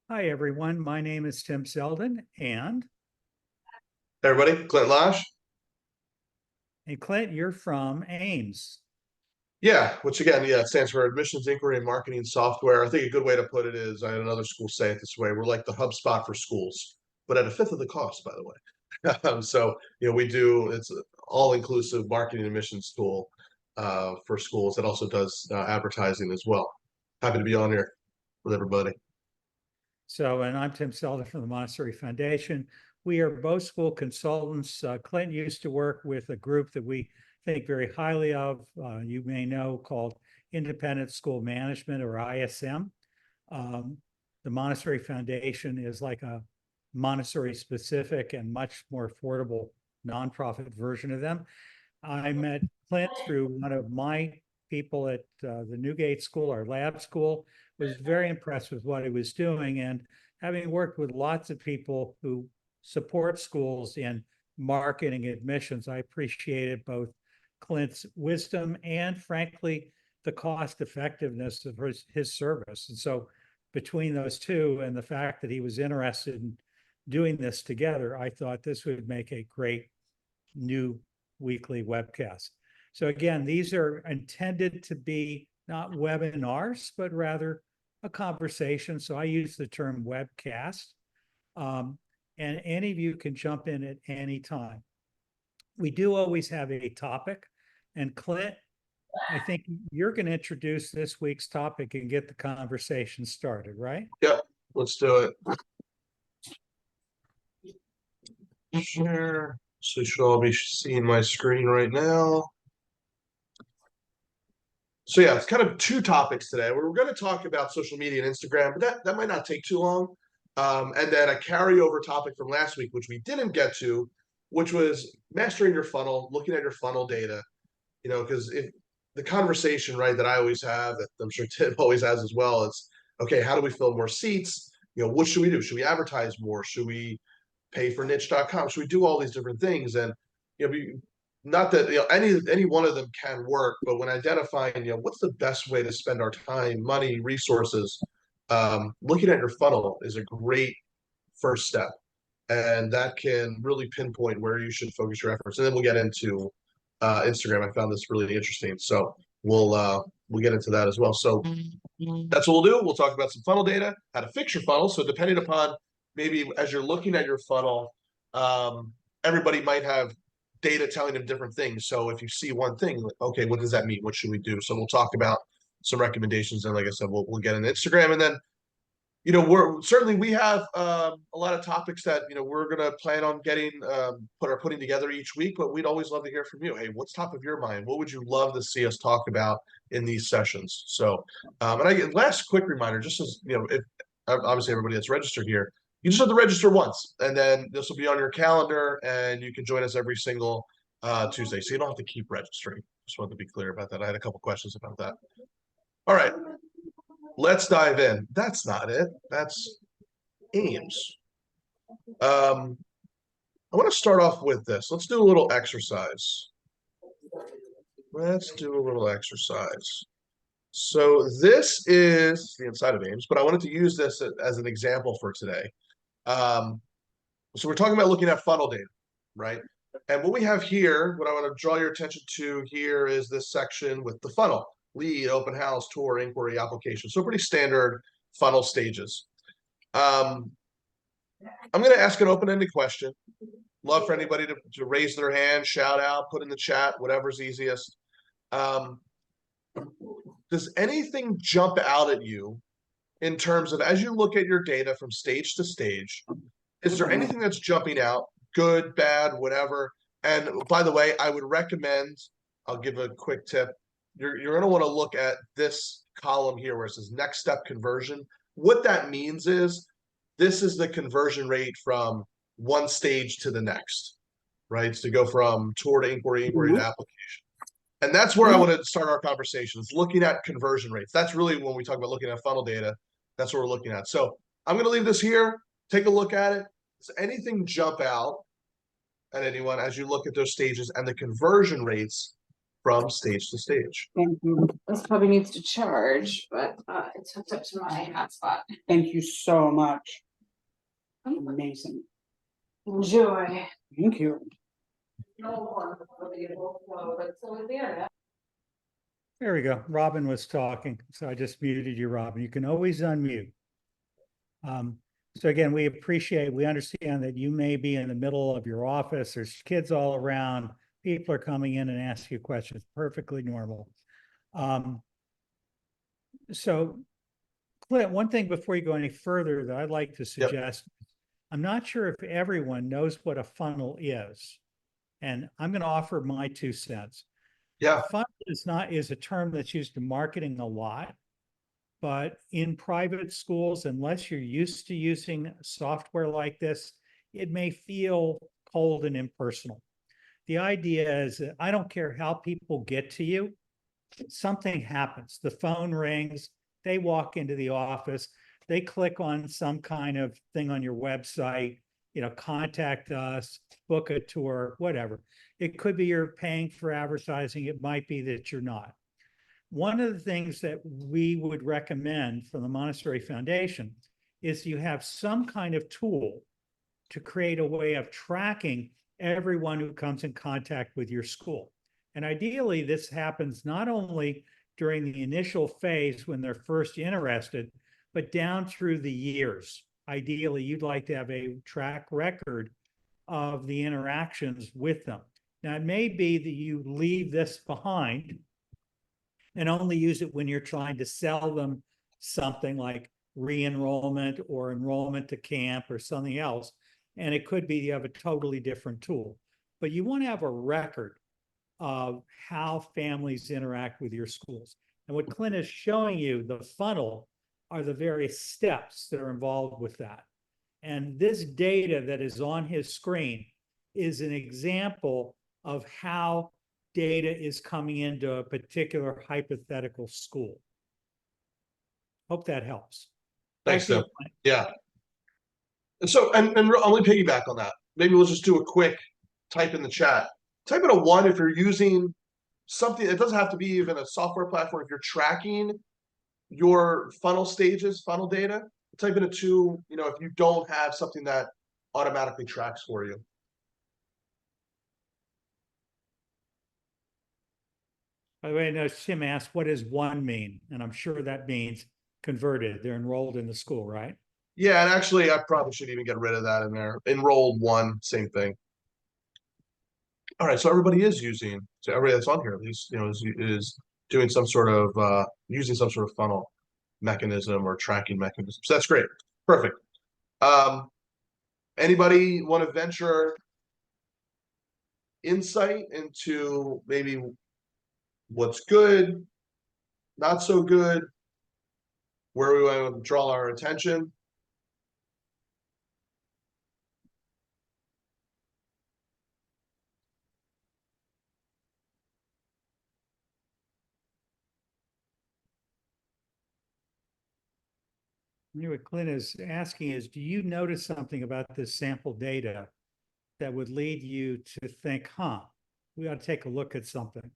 Hi, everyone. My name is Tim Selden, Hey everybody, Clint Lash. and Clint, you're from Ames. Yeah, which again, yeah, it stands for Admissions Inquiry and Marketing Software. I think a good way to put it is, I had another school say it this way: we're like the HubSpot for schools, but at a fifth of the cost, by the way. So we do it's an all-inclusive marketing admissions tool for schools that also does advertising as well. Happy to be on here with everybody. And I'm Tim Selden from the Montessori Foundation. We are both school consultants. Clint used to work with a group that we think very highly of, you may know, called Independent School Management, or ISM. The Montessori Foundation is like a Montessori specific and much more affordable nonprofit version of them. I met Clint through one of my people at the Newgate School, our lab school. Was very impressed with what he was doing. And having worked with lots of people who support schools in marketing admissions, I appreciated both Clint's wisdom and, frankly, the cost effectiveness of his service. And so between those two and the fact that he was interested in doing this together, I thought this would make a great new weekly webcast. So again, these are intended to be not webinars, but rather a conversation. So I use the term webcast, and any of you can jump in at any time. We do always have a topic, and Clint, I think you're going to introduce this week's topic and get the conversation started, right? Yeah, let's do it. Share. So you should all be seeing my screen right now. So yeah, it's kind of two topics today. We're going to talk about social media and Instagram, but that might not take too long. And then a carryover topic from last week, which we didn't get to, which was mastering your funnel, looking at your funnel data. Because if the conversation, right, that I always have, that I'm sure Tim always has as well, it's okay, how do we fill more seats? What should we do? Should we advertise more? Should we pay for niche.com? Should we do all these different things? And not that any one of them can work, but when identifying what's the best way to spend our time, money, resources, looking at your funnel is a great first step, and that can really pinpoint where you should focus your efforts. And then we'll get into Instagram. I found this really interesting, so we'll get into that as well. So that's what we'll do. We'll talk about some funnel data, how to fix your funnel. So depending upon, maybe as you're looking at your funnel, everybody might have data telling them different things. So if you see one thing, okay, what does that mean? What should we do? So we'll talk about some recommendations, and like I said, we'll get into Instagram. And then we have a lot of topics that we're gonna plan on getting putting together each week, but we'd always love to hear from you. Hey, what's top of your mind? What would you love to see us talk about in these sessions? So last quick reminder, just as if obviously everybody that's registered here, you just have to register once, and then this will be on your calendar, and you can join us every single Tuesday, so you don't have to keep registering. Just wanted to be clear about that. I had a couple questions about that. All right, let's dive in. That's not it. That's Ames. I want to start off with this. Let's do a little exercise. Let's do a little exercise. So this is the inside of Ames, but I wanted to use this as an example for today. So we're talking about looking at funnel data, right? And what we have here, what I want to draw your attention to here, is this section with the funnel: lead, open house, tour, inquiry, application. So pretty standard funnel stages. I'm going to ask an open-ended question. Love for anybody to raise their hand, shout out, put in the chat, whatever's easiest. Does anything jump out at you in terms of, as you look at your data from stage to stage, is there anything that's jumping out, good, bad, whatever? And by the way, I would recommend, I'll give a quick tip. You're going to want to look at this column here where it says next step conversion. What that means is this is the conversion rate from one stage to the next, right? So to go from tour to inquiry, inquiry to application. And that's where I want to start our conversations, looking at conversion rates. That's really when we talk about looking at funnel data, that's what we're looking at. So I'm going to leave this here. Take a look at it. Does anything jump out at anyone as you look at those stages and the conversion rates from stage to stage. Thank you. This probably needs to charge, but it's hooked up to my hotspot. Thank you so much. Amazing. Enjoy. Thank you. No one will be able to know, but so is the internet. There we go. Robin was talking, so I just muted you, Robin. You can always unmute. So again, we understand that you may be in the middle of your office. There's kids all around. People are coming in and asking you questions. Perfectly normal. So, Clint, one thing before you go any further that I'd like to suggest, I'm not sure if everyone knows what a funnel is, and I'm going to offer my 2 cents. Yeah. Funnel is a term that's used in marketing a lot, but in private schools, unless you're used to using software like this, it may feel cold and impersonal. The idea is that I don't care how people get to you, something happens. The phone rings, they walk into the office, they click on some kind of thing on your website, contact us, book a tour, whatever. It could be you're paying for advertising. It might be that you're not. One of the things that we would recommend from the Montessori Foundation is you have some kind of tool to create a way of tracking everyone who comes in contact with your school. And ideally, this happens not only during the initial phase when they're first interested, but down through the years. Ideally, you'd like to have a track record of the interactions with them. Now, it may be that you leave this behind and only use it when you're trying to sell them something like re-enrollment or enrollment to camp or something else. And it could be you have a totally different tool. But you want to have a record of how families interact with your schools. And what Clint is showing you, the funnel, are the various steps that are involved with that. And this data that is on his screen is an example of how data is coming into a particular hypothetical school. Hope that helps. Thanks, Tim. Yeah. And so, and only piggyback on that. Maybe we'll just do a quick type in the chat. Type in a 1 if you're using something. It doesn't have to be even a software platform. If you're tracking your funnel stages, funnel data, type in a 2, if you don't have something that automatically tracks for you. By the way, I know Tim asked, what does 1 mean? And I'm sure that means converted. They're enrolled in the school, right? Yeah, and actually, I probably should even get rid of that in there. Enrolled 1, same thing. All right, so everybody is using, so everybody that's on here at least, is doing some sort of using some sort of funnel mechanism or tracking mechanism. So that's great. Perfect. Anybody want to venture insight into maybe what's good, not so good, where we want to draw our attention? What Clint is asking is, do you notice something about this sample data that would lead you to think, we ought to take a look at something?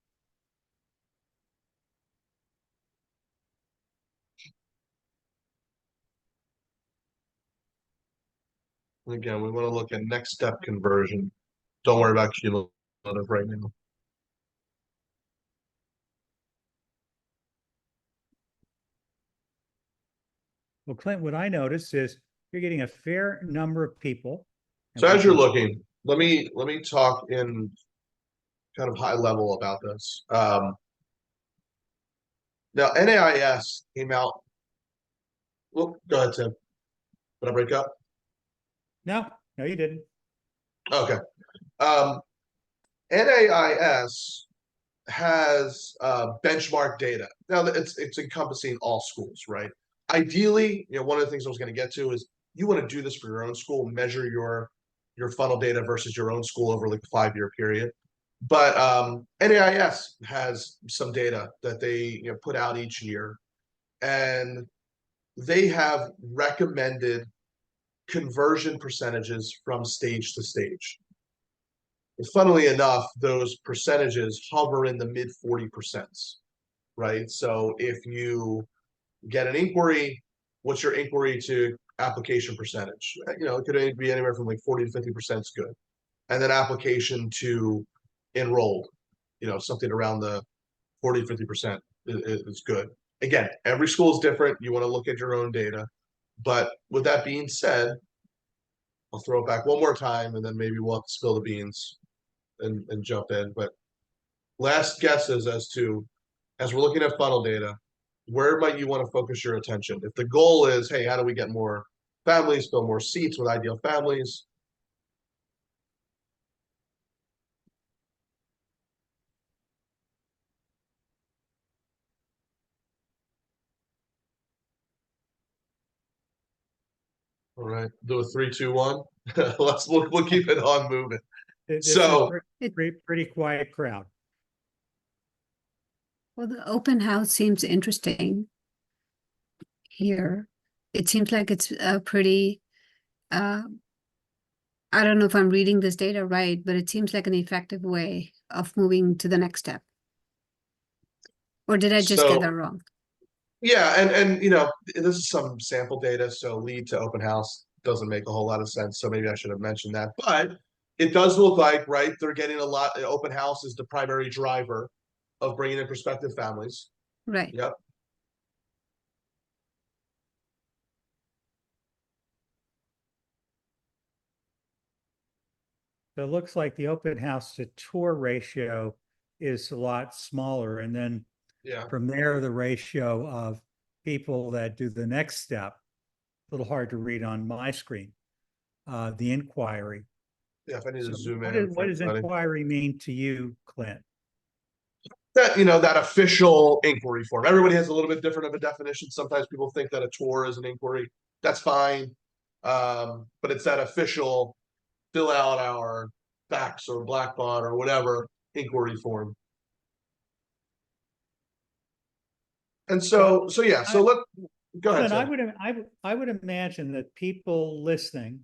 Again, we want to look at next step conversion. Don't worry about cumulative right now. Well, Clint, what I noticed is you're getting a fair number of people. So as you're looking, let me talk in kind of high level about this. Now, NAIS came out. Well, go ahead, Tim. Did I break up? No, you didn't. Okay. NAIS has benchmark data. Now, it's encompassing all schools, right? Ideally, one of the things I was going to get to is you want to do this for your own school, measure your funnel data versus your own school over like a 5-year period. But NAIS has some data that they put out each year, and they have recommended conversion percentages from stage to stage. funnily enough, those percentages hover in the mid 40%, right? So if you get an inquiry, what's your inquiry to application percentage? You know, it could be anywhere from like 40 to 50% is good. And then application to enrolled, you know, something around the 40 to 50% is good. Again, every school is different. You want to look at your own data. But with that being said, I'll throw it back one more time and then maybe we'll have to spill the beans and jump in. But last guesses as to, as we're looking at funnel data, where might you want to focus your attention? If the goal is, hey, how do we get more families, fill more seats with ideal families? All right, do a 3, 2, 1. We'll keep it on moving. This is So pretty quiet crowd. Well, the open house seems interesting here. It seems like it's a pretty, I don't know if I'm reading this data right, but it seems like an effective way of moving to the next step. Or did I just get that wrong? Yeah, and you know, this is some sample data, so lead to open house doesn't make a whole lot of sense. So maybe I should have mentioned that. But it does look like, right, they're getting a lot. Open house is the primary driver of bringing in prospective families. Right. Yep. So it looks like the open house to tour ratio is a lot smaller. And then Yeah. from there, the ratio of people that do the next step, a little hard to read on my screen, the inquiry. Yeah, if I need to So zoom what, in. what does inquiry mean to you, Clint? That, you know, that official inquiry form. Everybody has a little bit different of a definition. Sometimes people think that a tour is an inquiry. That's fine. But it's that official fill out our fax or Blackbaud or whatever inquiry form. And so yeah, so go ahead. Clint, I would imagine that people listening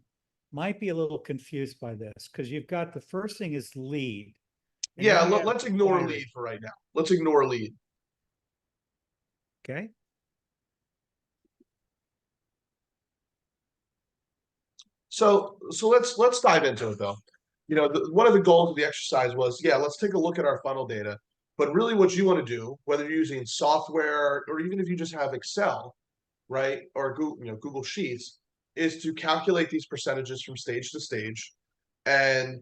might be a little confused by this because you've got the first thing is lead. Yeah, let's ignore lead for right now. Let's ignore lead. Okay. So let's dive into it though. You know, one of the goals of the exercise was, yeah, let's take a look at our funnel data. But really what you want to do, whether you're using software or even if you just have Excel, right, or Google, you know, Google Sheets, is to calculate these percentages from stage to stage. And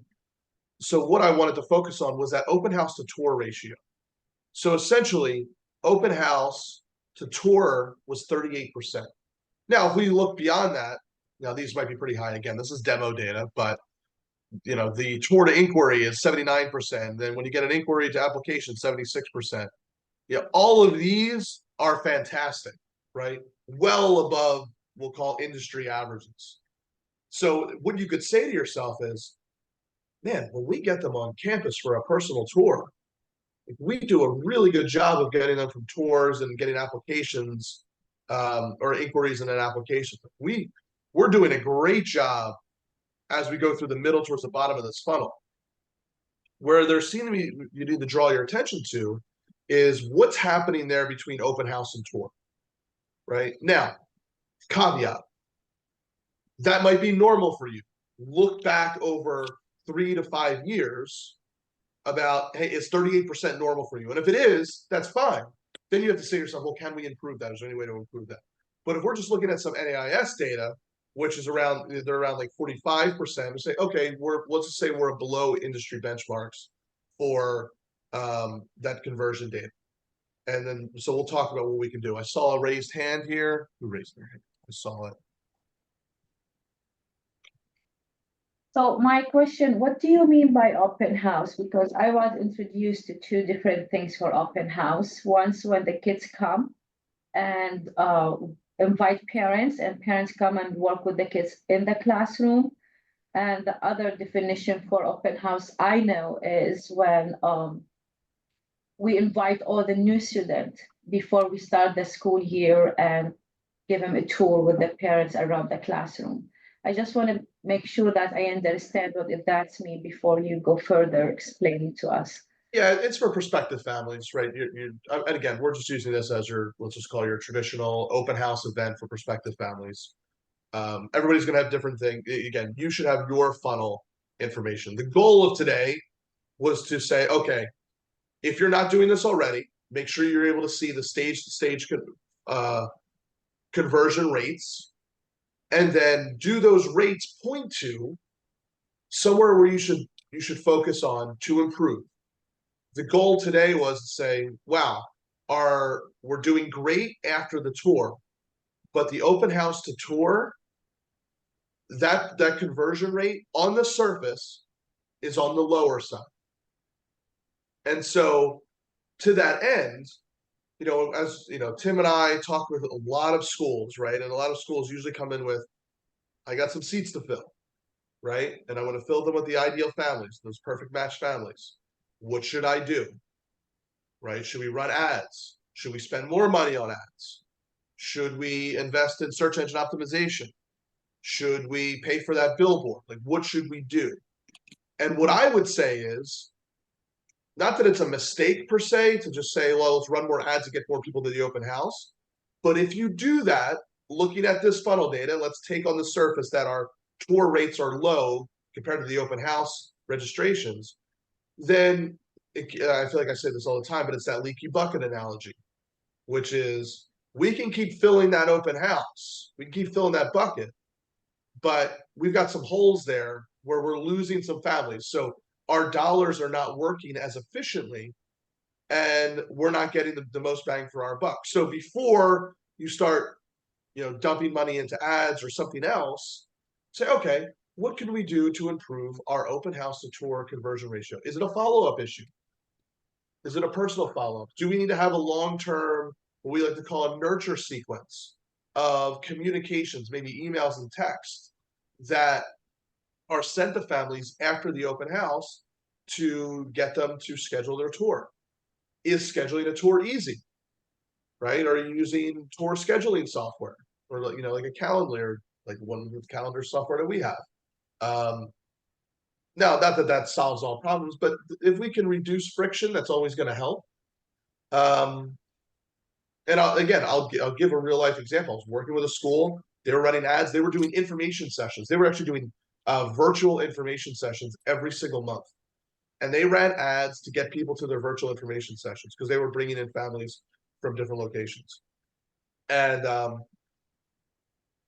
so what I wanted to focus on was that open house to tour ratio. So essentially, open house to tour was 38%. Now, if we look beyond that, now these might be pretty high. Again, this is demo data, but you know, the tour to inquiry is 79%. Then when you get an inquiry to application, 76%. Yeah, all of these are fantastic, right? Well above, we'll call industry averages. So what you could say to yourself is, man, when we get them on campus for a personal tour, if we do a really good job of getting them from tours and getting applications or inquiries in an application, we're doing a great job as we go through the middle towards the bottom of this funnel. Where there seems to be, you need to draw your attention to is what's happening there between open house and tour, right? Now, caveat, that might be normal for you. Look back over 3 to 5 years about, hey, is 38% normal for you? And if it is, that's fine. Then you have to say to yourself, well, can we improve that? Is there any way to improve that? But if we're just looking at some NAIS data, which is around, they're around like 45%, we say, okay, let's just say we're below industry benchmarks for that conversion data. And then, so we'll talk about what we can do. I saw a raised hand here. Who raised their hand? I saw it. So my question, what do you mean by open house? Because I was introduced to 2 different things for open house. Once when the kids come and invite parents and parents come and work with the kids in the classroom. And the other definition for open house I know is when we invite all the new students before we start the school year and give them a tour with the parents around the classroom. I just want to make sure that I understand what if that's me before you go further explaining to us. Yeah, it's for prospective families, right? And again, we're just using this as let's just call your traditional open house event for prospective families. Everybody's going to have different things. Again, you should have your funnel information. The goal of today was to say, okay, if you're not doing this already, make sure you're able to see the stage-to-stage conversion rates, and then do those rates point to somewhere where you should focus on to improve. The goal today was to say, wow, we're doing great after the tour, but the open house to tour, that conversion rate on the surface is on the lower side. And so to that end, as you know, Tim and I talk with a lot of schools, right? And a lot of schools usually come in with, I got some seats to fill, right? And I want to fill them with the ideal families, those perfect match families. What should I do? Right? Should we run ads? Should we spend more money on ads? Should we invest in search engine optimization? Should we pay for that billboard? Like, what should we do? And what I would say is, not that it's a mistake per se to just say, well, let's run more ads to get more people to the open house. But if you do that, looking at this funnel data, let's take on the surface that our tour rates are low compared to the open house registrations, then I feel like I say this all the time, but it's that leaky bucket analogy, which is we can keep filling that open house. We can keep filling that bucket, but we've got some holes there where we're losing some families. So our dollars are not working as efficiently, and we're not getting the most bang for our buck. So before you start, dumping money into ads or something else, say, okay, what can we do to improve our open house to tour conversion ratio? Is it a follow-up issue? Is it a personal follow-up? Do we need to have a long-term, what we like to call a nurture sequence of communications, maybe emails and texts that are sent to families after the open house to get them to schedule their tour? Is scheduling a tour easy? Right? Are you using tour scheduling software, or like a calendar, like one of the calendar software that we have? Now, not that solves all problems, but if we can reduce friction, that's always going to help. And I'll give a real life example. I was working with a school. They were running ads. They were doing information sessions. They were actually doing virtual information sessions every single month. And they ran ads to get people to their virtual information sessions because they were bringing in families from different locations. And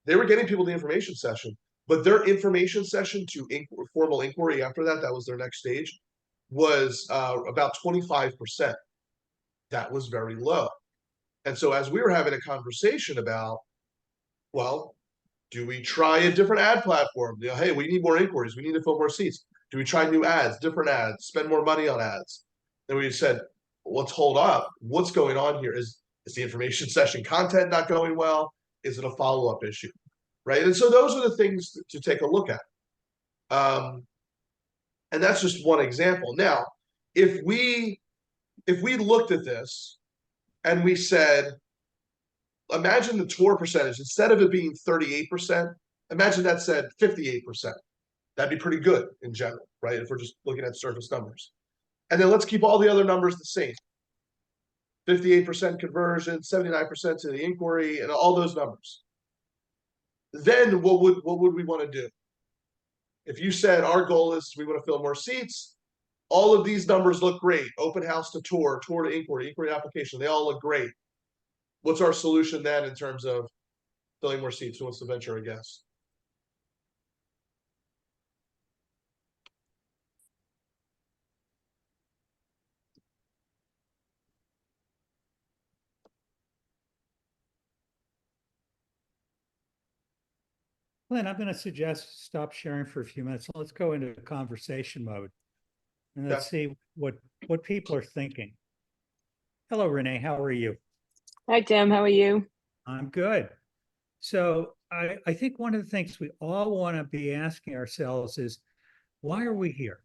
they were getting people to the information session, but their information session to formal inquiry after that was their next stage, was about 25%. That was very low. And so as we were having a conversation about, well, do we try a different ad platform? Hey, we need more inquiries. We need to fill more seats. Do we try new ads, different ads, spend more money on ads? Then we said, let's hold up. What's going on here? Is the information session content not going well? Is it a follow-up issue? Right? And so those are the things to take a look at. And that's just one example. Now, if we looked at this and we said, imagine the tour percentage, instead of it being 38%, imagine that said 58%. That'd be pretty good in general, right? If we're just looking at surface numbers. And then let's keep all the other numbers the same. 58% conversion, 79% to the inquiry, and all those numbers. Then what would we want to do? If you said our goal is we want to fill more seats, all of these numbers look great. Open house to tour, tour to inquiry, inquiry application, they all look great. What's our solution then in terms of filling more seats? Who wants to venture a guess? Glenn, I'm going to suggest stop sharing for a few minutes. Let's go into conversation mode and let's see what people are thinking. Hello, Renee. How are you? Hi, Tim. How are you? I'm good. So I think one of the things we all want to be asking ourselves is, why are we here?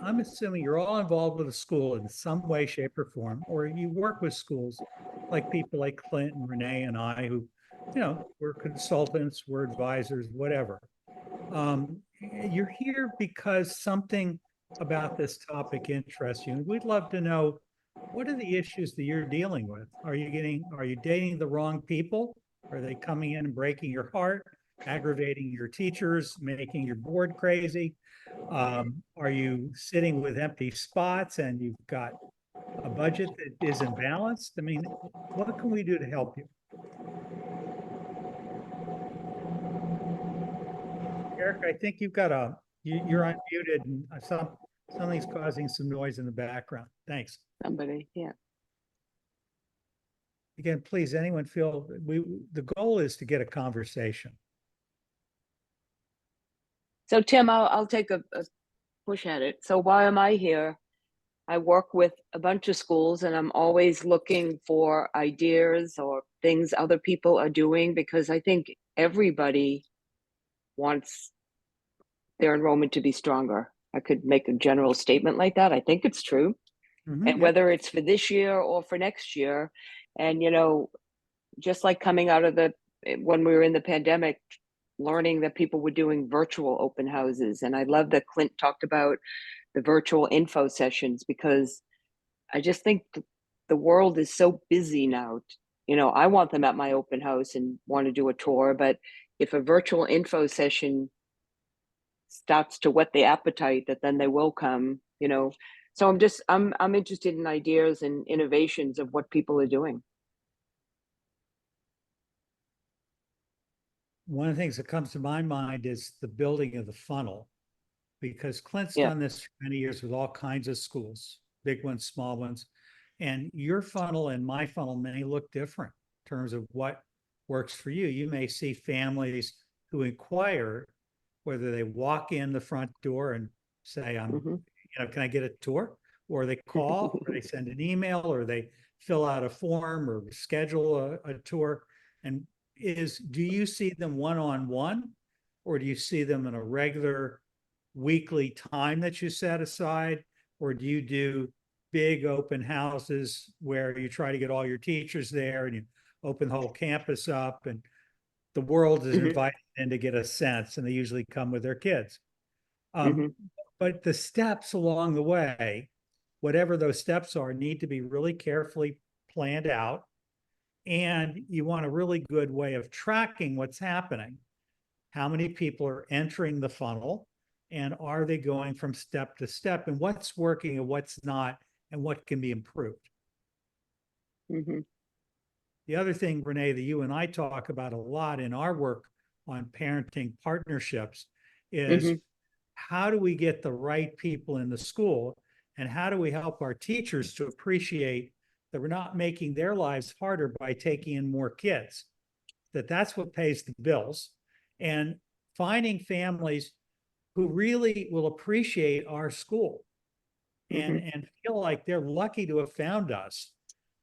I'm assuming you're all involved with a school in some way, shape, or form, or you work with schools like people like Clint and Renee and I who, we're consultants, we're advisors, whatever. you're here because something about this topic interests you. And we'd love to know, what are the issues that you're dealing with? Are you dating the wrong people? Are they coming in and breaking your heart, aggravating your teachers, making your board crazy? Are you sitting with empty spots and you've got a budget that isn't balanced? I mean, what can we do to help you? Eric, I think you've got you're unmuted and something's causing some noise in the background. Thanks. Somebody, yeah. Again, please, anyone feel, the goal is to get a conversation. So Tim, I'll take a push at it. So why am I here? I work with a bunch of schools and I'm always looking for ideas or things other people are doing, because I think everybody wants their enrollment to be stronger. I could make a general statement like that. I think it's true. Mhm, And yeah. whether it's for this year or for next year, and just like coming out of when we were in the pandemic, learning that people were doing virtual open houses. And I love that Clint talked about the virtual info sessions, because I just think the world is so busy now. I want them at my open house and want to do a tour, but if a virtual info session starts to whet the appetite, that then they will come. So I'm interested in ideas and innovations of what people are doing. One of the things that comes to my mind is the building of the funnel, because Clint's Yeah. done this for many years with all kinds of schools, big ones, small ones. And your funnel and my funnel may look different in terms of what works for you. You may see families who inquire, whether they walk in the front door and say, can I get a tour? Or they call, or they send an email, or they fill out a form or schedule a tour. And do you see them one-on-one, or do you see them in a regular weekly time that you set aside? Or do you do big open houses where you try to get all your teachers there and you open the whole campus up and the world is invited in to get a sense, and they usually come with their kids? But the steps along the way, whatever those steps are, need to be really carefully planned out. And you want a really good way of tracking what's happening. How many people are entering the funnel, and are they going from step to step, and what's working and what's not, and what can be improved. The other thing, Renee, that you and I talk about a lot in our work on parenting partnerships is how do we get the right people in the school, and how do we help our teachers to appreciate that we're not making their lives harder by taking in more kids, that's what pays the bills, and finding families who really will appreciate our school and feel like they're lucky to have found us,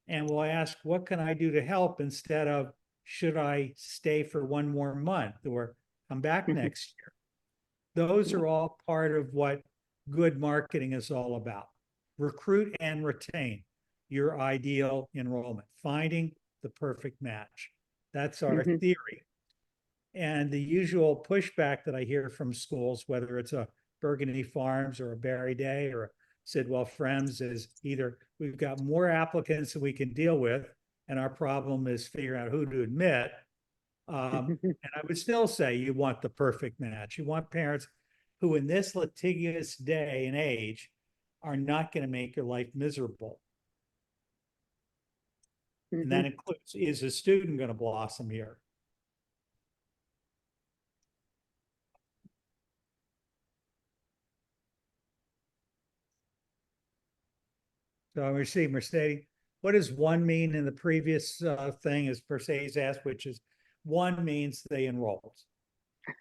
and will ask, what can I do to help, instead of, should I stay for one more month or come back next year? Those are all part of what good marketing is all about. Recruit and retain your ideal enrollment, finding the perfect match. That's our theory. And the usual pushback that I hear from schools, whether it's a Burgundy Farms or a Barry Day or a Sidwell Friends, is either we've got more applicants than we can deal with, and our problem is figuring out who to admit. And I would still say you want the perfect match. You want parents who, in this litigious day and age, are not going to make your life miserable. And that includes, is a student going to blossom here? So we see Mercedes. What does one mean in the previous thing, as Mercedes asked, which is one means they enrolled.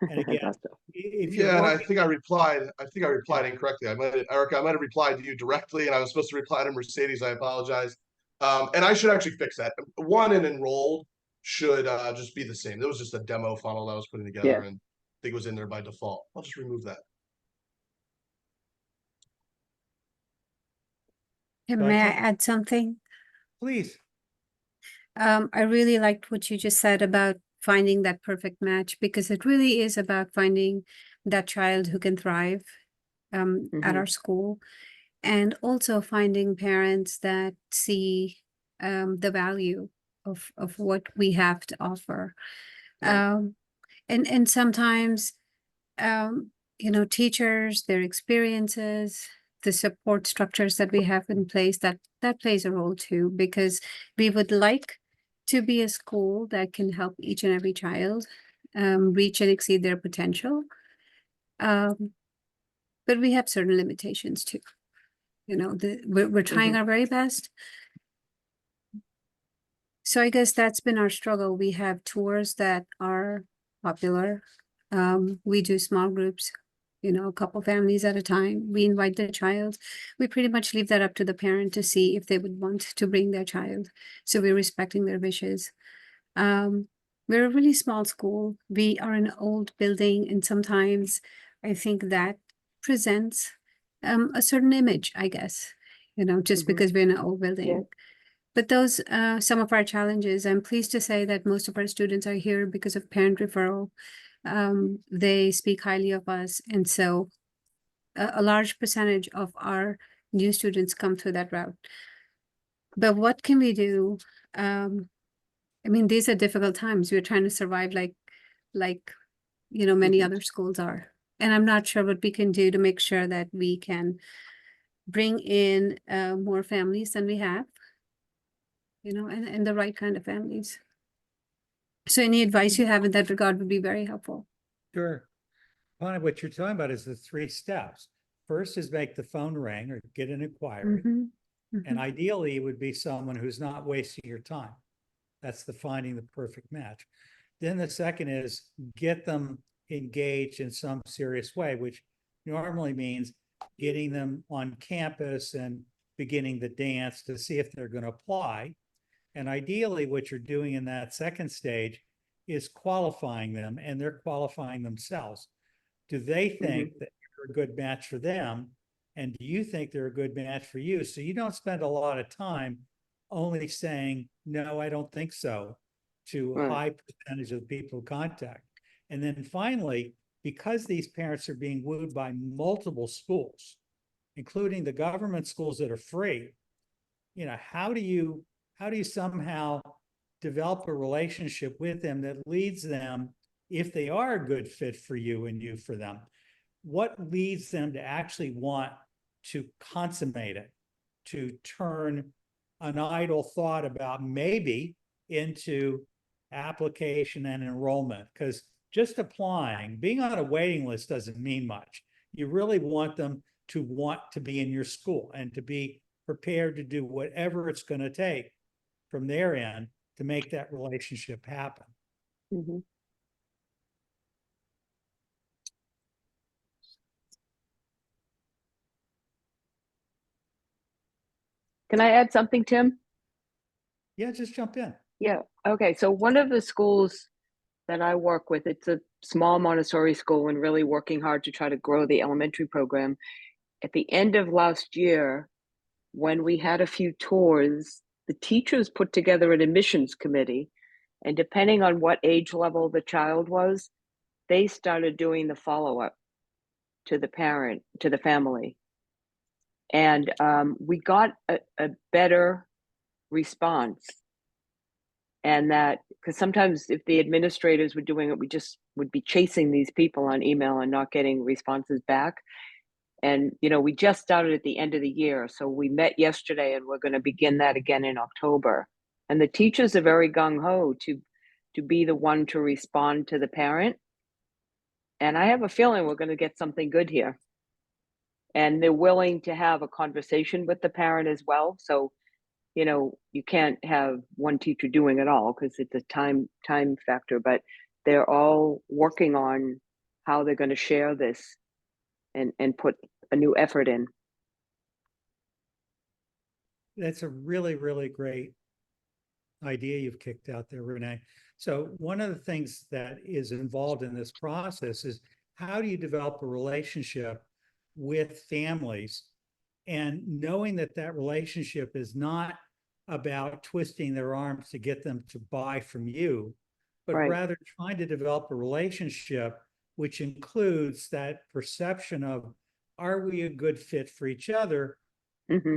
And again, if you're and I working, think I replied incorrectly. Erica, I might have replied to you directly, and I was supposed to reply to Mercedes. I apologize. And I should actually fix that. One and enrolled should just be the same. There was just a demo funnel that I was putting together, and I think it was in there by default. I'll just remove that. May I add something? please. I really liked what you just said about finding that perfect match, because it really is about finding that child who can thrive at our school, and also finding parents that see the value of what we have to offer. Right. And sometimes, teachers, their experiences, the support structures that we have in place, that plays a role too, because we would like to be a school that can help each and every child reach and exceed their potential. But we have certain limitations too. We're trying our very best. So I guess that's been our struggle. We have tours that are popular. We do small groups, a couple families at a time. We invite the child. We pretty much leave that up to the parent to see if they would want to bring their child. So we're respecting their wishes. We're a really small school. We are an old building, and sometimes I think that presents a certain image, I guess, just because we're in an old building. Yeah. But those some of our challenges. I'm pleased to say that most of our students are here because of parent referral. They speak highly of us, and so a large percentage of our new students come through that route. But what can we do? These are difficult times. We're trying to survive like many other schools are. And I'm not sure what we can do to make sure that we can bring in more families than we have, and the right kind of families. So any advice you have in that regard would be very helpful. Sure. Kind of what you're talking about is the 3 steps. First is make the phone ring or get an inquiry. And ideally, it would be someone who's not wasting your time. That's the finding the perfect match. Then the second is get them engaged in some serious way, which normally means getting them on campus and beginning the dance to see if they're going to apply. And ideally, what you're doing in that second stage is qualifying them, and they're qualifying themselves. Do they think that you're a good match for them? And do you think they're a good match for you? So you don't spend a lot of time only saying, no, I don't think so, to a high percentage of the people who contact. And then finally, because these parents are being wooed by multiple schools, including the government schools that are free, how do you somehow develop a relationship with them that leads them, if they are a good fit for you and you for them, what leads them to actually want to consummate it, to turn an idle thought about maybe into application and enrollment? Because just applying, being on a waiting list doesn't mean much. You really want them to want to be in your school and to be prepared to do whatever it's going to take from their end to make that relationship happen. Can I add something, Tim? Yeah, just jump in. Yeah. Okay. So one of the schools that I work with, it's a small Montessori school and really working hard to try to grow the elementary program. At the end of last year, when we had a few tours, the teachers put together an admissions committee, and depending on what age level the child was, they started doing the follow-up to the parent, to the family. And we got a better response. And that, because sometimes if the administrators were doing it, we just would be chasing these people on email and not getting responses back. And, we just started at the end of the year. So we met yesterday and we're going to begin that again in October. And the teachers are very gung-ho to be the one to respond to the parent. And I have a feeling we're going to get something good here. And they're willing to have a conversation with the parent as well. So, you can't have one teacher doing it all because it's a time factor, but they're all working on how they're going to share this and put a new effort in. That's a really, really great idea you've kicked out there, Renee. So one of the things that is involved in this process is how do you develop a relationship with families, and knowing that that relationship is not about twisting their arms to get them to buy from you, but Right. rather trying to develop a relationship which includes that perception of, are we a good fit for each other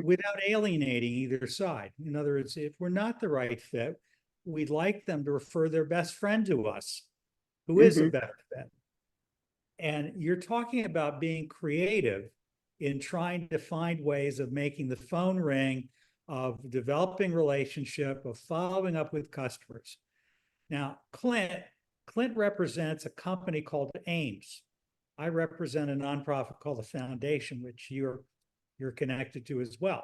without alienating either side? In other words, if we're not the right fit, we'd like them to refer their best friend to us, who is a better fit. And you're talking about being creative in trying to find ways of making the phone ring, of developing relationship, of following up with customers. Now, Clint represents a company called Ames. I represent a nonprofit called the Foundation, which you're connected to as well.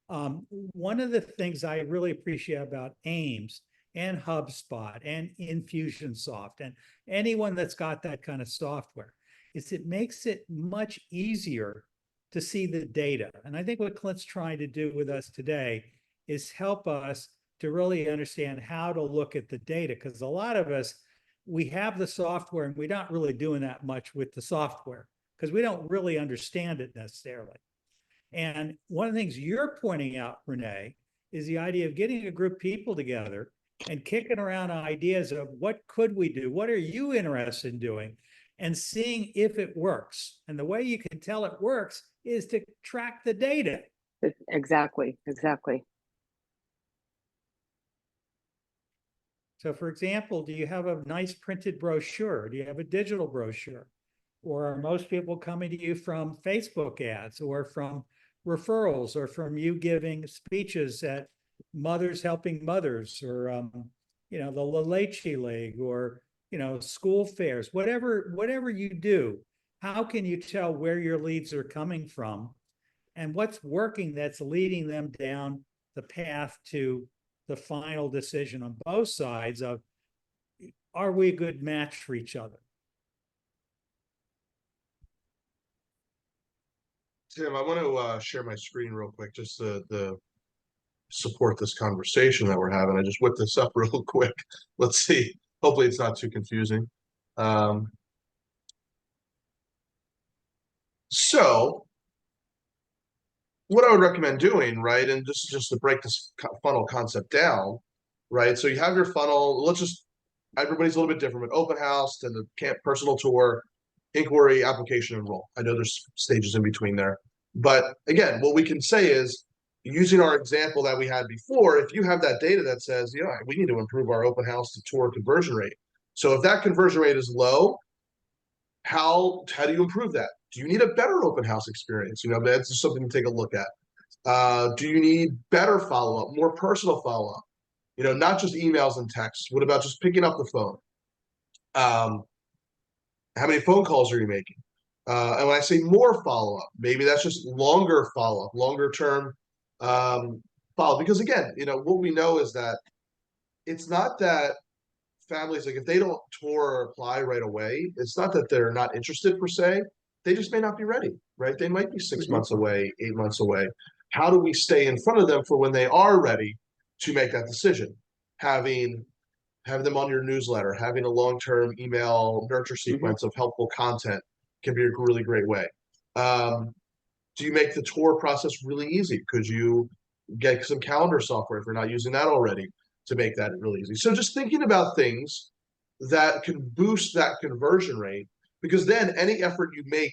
One of the things I really appreciate about Ames and HubSpot and Infusionsoft and anyone that's got that kind of software is it makes it much easier to see the data. And I think what Clint's trying to do with us today is help us to really understand how to look at the data, because a lot of us, we have the software and we're not really doing that much with the software because we don't really understand it necessarily. And one of the things you're pointing out, Renee, is the idea of getting a group of people together and kicking around ideas of what could we do? What are you interested in doing? And seeing if it works. And the way you can tell it works is to track the data. Exactly. So for example, do you have a nice printed brochure? Do you have a digital brochure? Or are most people coming to you from Facebook ads or from referrals or from you giving speeches at Mothers Helping Mothers or, the La Leche League or, school fairs, whatever you do, how can you tell where your leads are coming from and what's working that's leading them down the path to the final decision on both sides of, are we a good match for each other? Tim, I want to share my screen real quick, just to support this conversation that we're having. I just whipped this up real quick. Let's see. Hopefully it's not too confusing. So what I would recommend doing, right, and just to break this funnel concept down, right? So you have your funnel. Everybody's a little bit different, but open house to the camp, personal tour, inquiry, application, enroll. I know there's stages in between there. But again, what we can say is, using our example that we had before, if you have that data that says, we need to improve our open house to tour conversion rate. So if that conversion rate is low, how do you improve that? Do you need a better open house experience? That's just something to take a look at. Do you need better follow-up, more personal follow-up? Not just emails and texts. What about just picking up the phone? How many phone calls are you making? And when I say more follow-up, maybe that's just longer follow-up, longer term follow. Because again, what we know is that it's not that families, like if they don't tour or apply right away, it's not that they're not interested per se. They just may not be ready, right? They might be 6 months away, 8 months away. How do we stay in front of them for when they are ready to make that decision? Having them on your newsletter, having a long-term email nurture sequence of helpful content can be a really great way. Do you make the tour process really easy? Could you get some calendar software if you're not using that already to make that really easy? So just thinking about things that can boost that conversion rate, because then any effort you make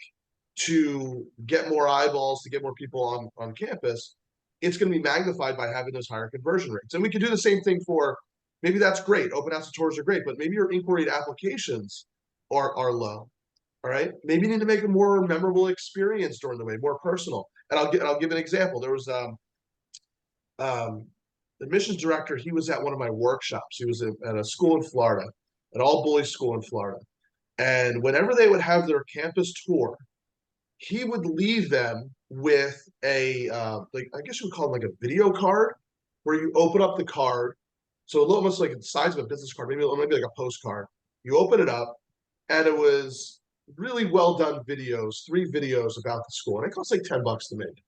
to get more eyeballs, to get more people on campus, it's going to be magnified by having those higher conversion rates. And we could do the same thing for, maybe that's great. Open house tours are great, but maybe your inquiry applications are low. All right. Maybe you need to make a more memorable experience during the way, more personal. And I'll give an example. There was the admissions director. He was at one of my workshops. He was at a school in Florida, an all boys school in Florida. And whenever they would have their campus tour, he would leave them with a like, I guess you would call it like a video card, where you open up the card. So almost like the size of a business card, maybe like a postcard. You open it up, and it was really well done videos, 3 videos about the school, and it cost like $10 to make.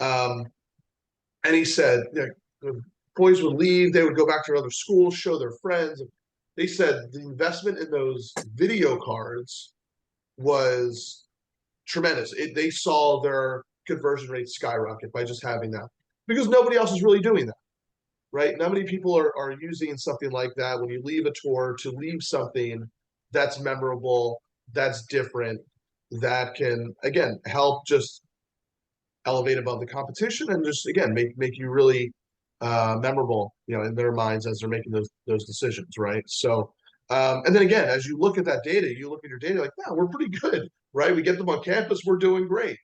And he said, the boys would leave, they would go back to their other schools, show their friends. They said the investment in those video cards was tremendous. They saw their conversion rate skyrocket by just having that, because nobody else is really doing that, right? Not many people are using something like that when you leave a tour, to leave something that's memorable, that's different, that can, again, help just elevate above the competition and just, again, make you really memorable, in their minds as they're making those decisions, right? So, and then again, as you look at that data, you look at your data like, yeah, we're pretty good, right? We get them on campus, we're doing great.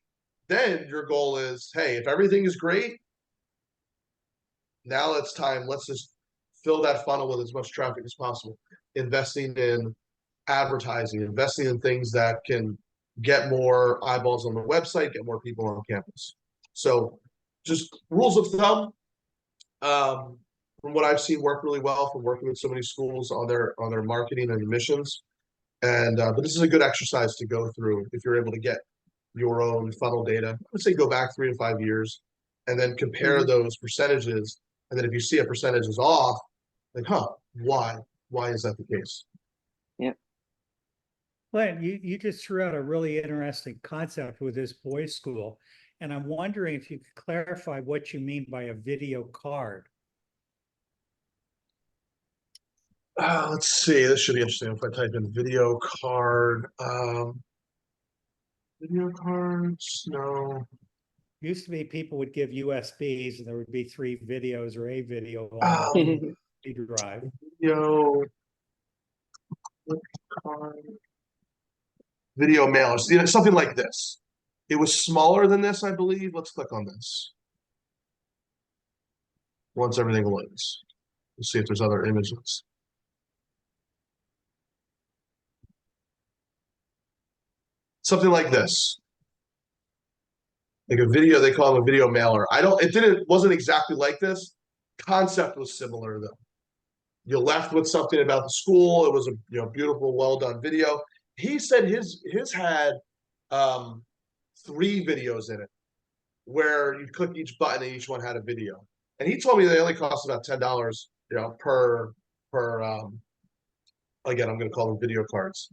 Then your goal is, hey, if everything is great, now let's just fill that funnel with as much traffic as possible, investing in advertising, investing in things that can get more eyeballs on the website, get more people on campus. So just rules of thumb, from what I've seen work really well from working with so many schools on their marketing and admissions. And but this is a good exercise to go through if you're able to get your own funnel data. I would say go back 3 to 5 years and then compare those percentages. And then if you see a percentage is off, like, why? Why is that the case? Yep. Glenn, you just threw out a really interesting concept with this boys' school. And I'm wondering if you could clarify what you mean by a video card. Let's see. This should be interesting if I type in video card. Video cards, no. Used to be people would give USBs and there would be 3 videos or a video on the drive. Video card. Video mailers, something like this. It was smaller than this, I believe. Let's click on this. Once everything loads, let's see if there's other images. Something like this. Like a video, they call them a video mailer. Wasn't exactly like this. Concept was similar though. You left with something about the school. It was a beautiful, well done video. He said his had 3 videos in it, where you click each button and each one had a video. And he told me they only cost about $10, per again, I'm going to call them video cards.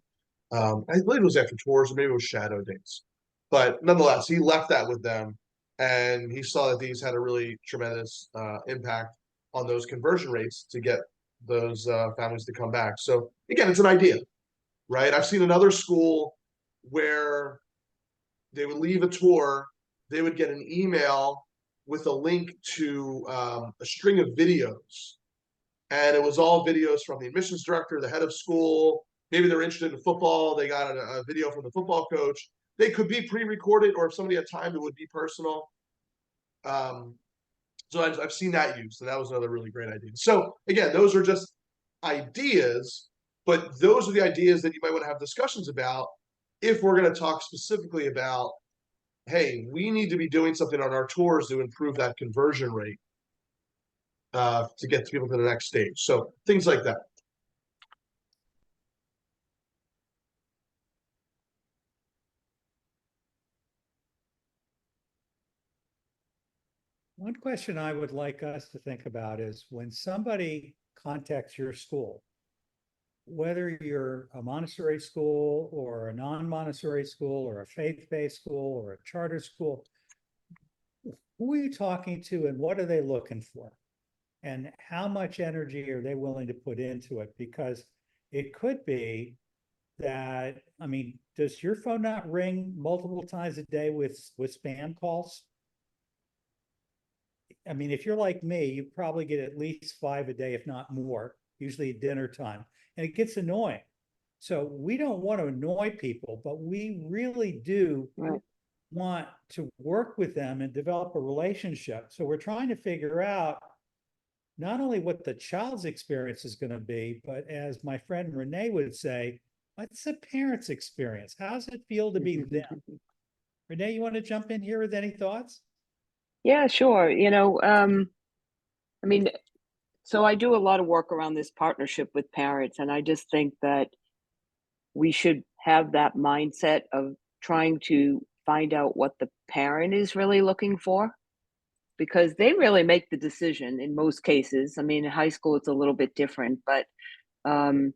I believe it was after tours, or maybe it was shadow days. But nonetheless, he left that with them, and he saw that these had a really tremendous impact on those conversion rates to get those families to come back. So again, it's an idea, right? I've seen another school where they would leave a tour, they would get an email with a link to a string of videos. And it was all videos from the admissions director, the head of school. Maybe they're interested in football. They got a video from the football coach. They could be pre-recorded, or if somebody had time, it would be personal. So I've seen that used, and that was another really great idea. So again, those are just ideas, but those are the ideas that you might want to have discussions about if we're going to talk specifically about, hey, we need to be doing something on our tours to improve that conversion rate to get people to the next stage. So things like that. One question I would like us to think about is when somebody contacts your school, whether you're a Montessori school or a non-Montessori school or a faith-based school or a charter school, who are you talking to and what are they looking for? And how much energy are they willing to put into it? Because it could be that, I mean, does your phone not ring multiple times a day with spam calls? I mean, if you're like me, you probably get at least 5 a day, if not more, usually at dinner time, and it gets annoying. So we don't want to annoy people, but we really do want to work with them and develop a relationship. So we're trying to figure out not only what the child's experience is going to be, but as my friend Renee would say, what's the parent's experience? How does it feel to be them? Renee, you want to jump in here with any thoughts? Yeah, sure. I mean, so I do a lot of work around this partnership with parents, and I just think that we should have that mindset of trying to find out what the parent is really looking for, because they really make the decision in most cases. I mean, in high school, it's a little bit different, but I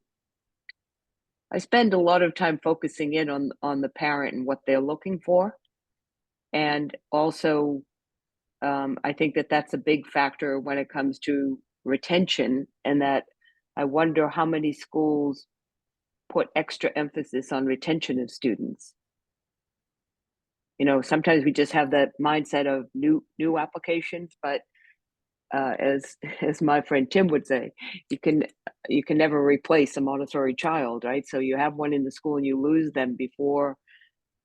spend a lot of time focusing in on the parent and what they're looking for. And also, I think that that's a big factor when it comes to retention, and that I wonder how many schools put extra emphasis on retention of students. You know, sometimes we just have that mindset of new applications, but as my friend Tim would say, you can never replace a Montessori child, right? So you have one in the school and you lose them before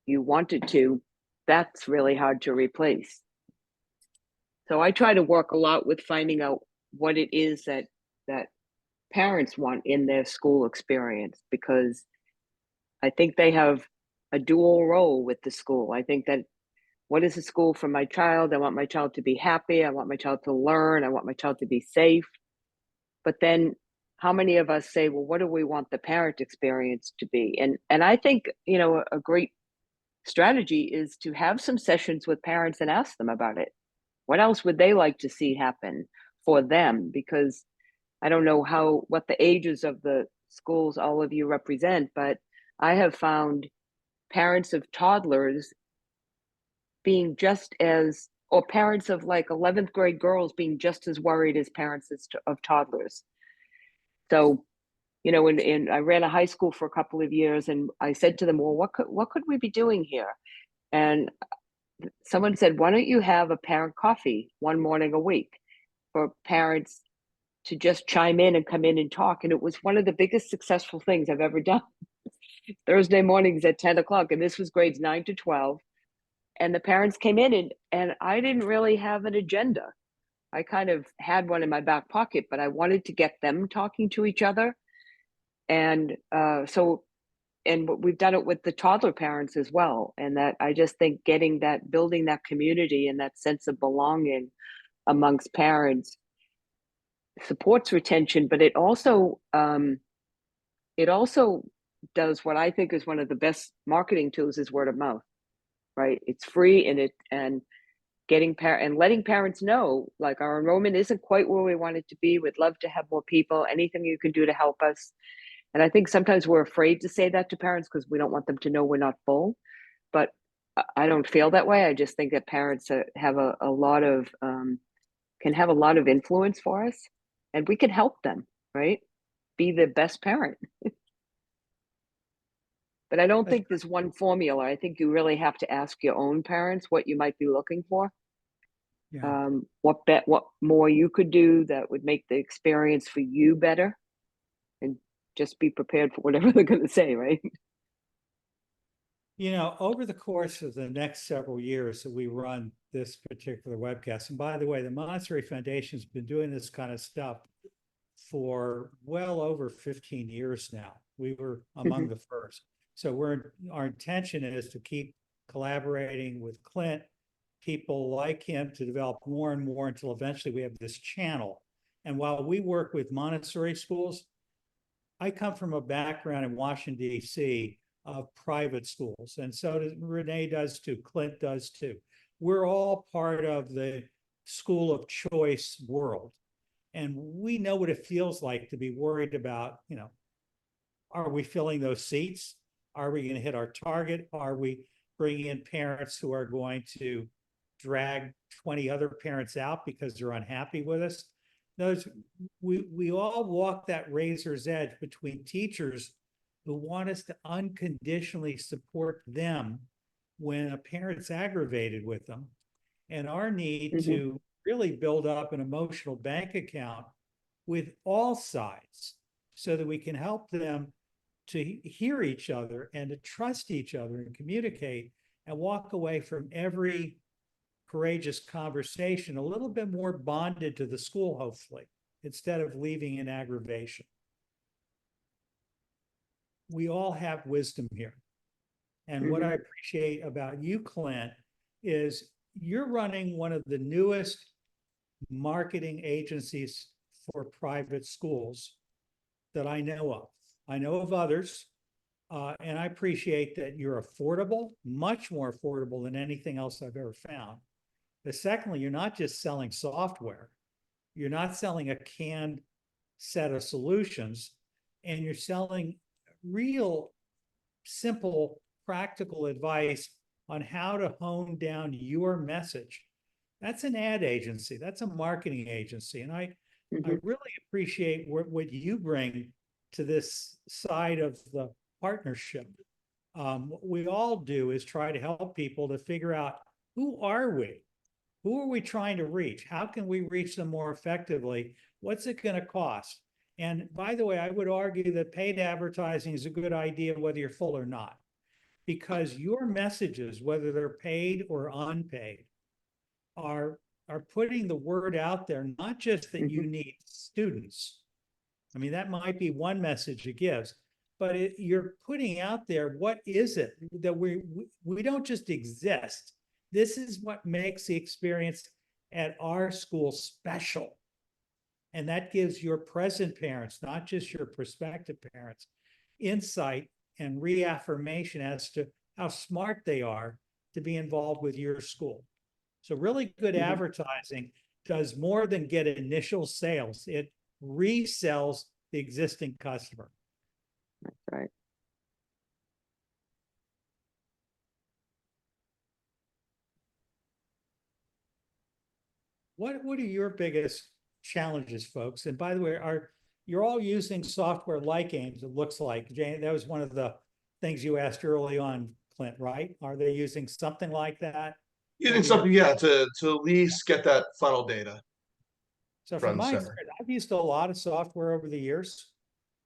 you wanted to. That's really hard to replace. So I try to work a lot with finding out what it is that parents want in their school experience, because I think they have a dual role with the school. I think that, what is the school for my child? I want my child to be happy. I want my child to learn. I want my child to be safe. But then how many of us say, well, what do we want the parent experience to be? And I think, you know, a great strategy is to have some sessions with parents and ask them about it. What else would they like to see happen for them? Because I don't know what the ages of the schools all of you represent, but I have found parents of toddlers being just as, or parents of like 11th grade girls being just as worried as parents of toddlers. So, you know, and I ran a high school for a couple of years, and I said to them, well, what could we be doing here? And someone said, why don't you have a parent coffee one morning a week for parents to just chime in and come in and talk? And it was one of the biggest successful things I've ever done. Thursday mornings at 10 o'clock, and this was grades 9 to 12. And the parents came in, and I didn't really have an agenda. I kind of had one in my back pocket, but I wanted to get them talking to each other. And we've done it with the toddler parents as well. And that, I just think building that community and that sense of belonging amongst parents supports retention, but it also does what I think is one of the best marketing tools, is word of mouth. Right? It's free, and letting parents know, like, our enrollment isn't quite where we want it to be. We'd love to have more people. Anything you can do to help us. And I think sometimes we're afraid to say that to parents because we don't want them to know we're not full. But I don't feel that way. I just think that parents have a lot of can have a lot of influence for us, and we can help them, right? Be the best parent. But I don't think there's one formula. I think you really have to ask your own parents what you might be looking for. Yeah. What more you could do that would make the experience for you better, and just be prepared for whatever they're going to say, right? You know, over the course of the next several years that we run this particular webcast, and by the way, the Montessori Foundation has been doing this kind of stuff for well over 15 years now. We were among the first. So our intention is to keep collaborating with Clint, people like him, to develop more and more until eventually we have this channel. And while we work with Montessori schools, I come from a background in Washington, D.C. of private schools. And so Renee does too, Clint does too. We're all part of the school of choice world. And we know what it feels like to be worried about, you know, are we filling those seats? Are we going to hit our target? Are we bringing in parents who are going to drag 20 other parents out because they're unhappy with us? We all walk that razor's edge between teachers who want us to unconditionally support them when a parent's aggravated with them, and our need to really build up an emotional bank account with all sides so that we can help them to hear each other and to trust each other and communicate and walk away from every courageous conversation a little bit more bonded to the school, hopefully, instead of leaving in aggravation. We all have wisdom here. And what I appreciate about you, Clint, is you're running one of the newest marketing agencies for private schools that I know of. I know of others, and I appreciate that you're affordable, much more affordable than anything else I've ever found. But secondly, you're not just selling software. You're not selling a canned set of solutions, and you're selling real, simple, practical advice on how to hone down your message. That's an ad agency. That's a marketing agency. And I really appreciate what you bring to this side of the partnership. What we all do is try to help people to figure out, who are we? Who are we trying to reach? How can we reach them more effectively? What's it going to cost? And by the way, I would argue that paid advertising is a good idea whether you're full or not, because your messages, whether they're paid or unpaid, are putting the word out there, not just that you need students. I mean, that might be one message it gives, but you're putting out there, what is it that we don't just exist. This is what makes the experience at our school special. And that gives your present parents, not just your prospective parents, insight and reaffirmation as to how smart they are to be involved with your school. So really good advertising does more than get initial sales. It resells the existing customer. That's right. What are your biggest challenges, folks? And by the way, you're all using software like Ames, it looks like. Jane, that was one of the things you asked early on, Clint, right? Are they using something like that? Using something, yeah, to at least get that funnel data. So Front from my and center. experience, I've used a lot of software over the years,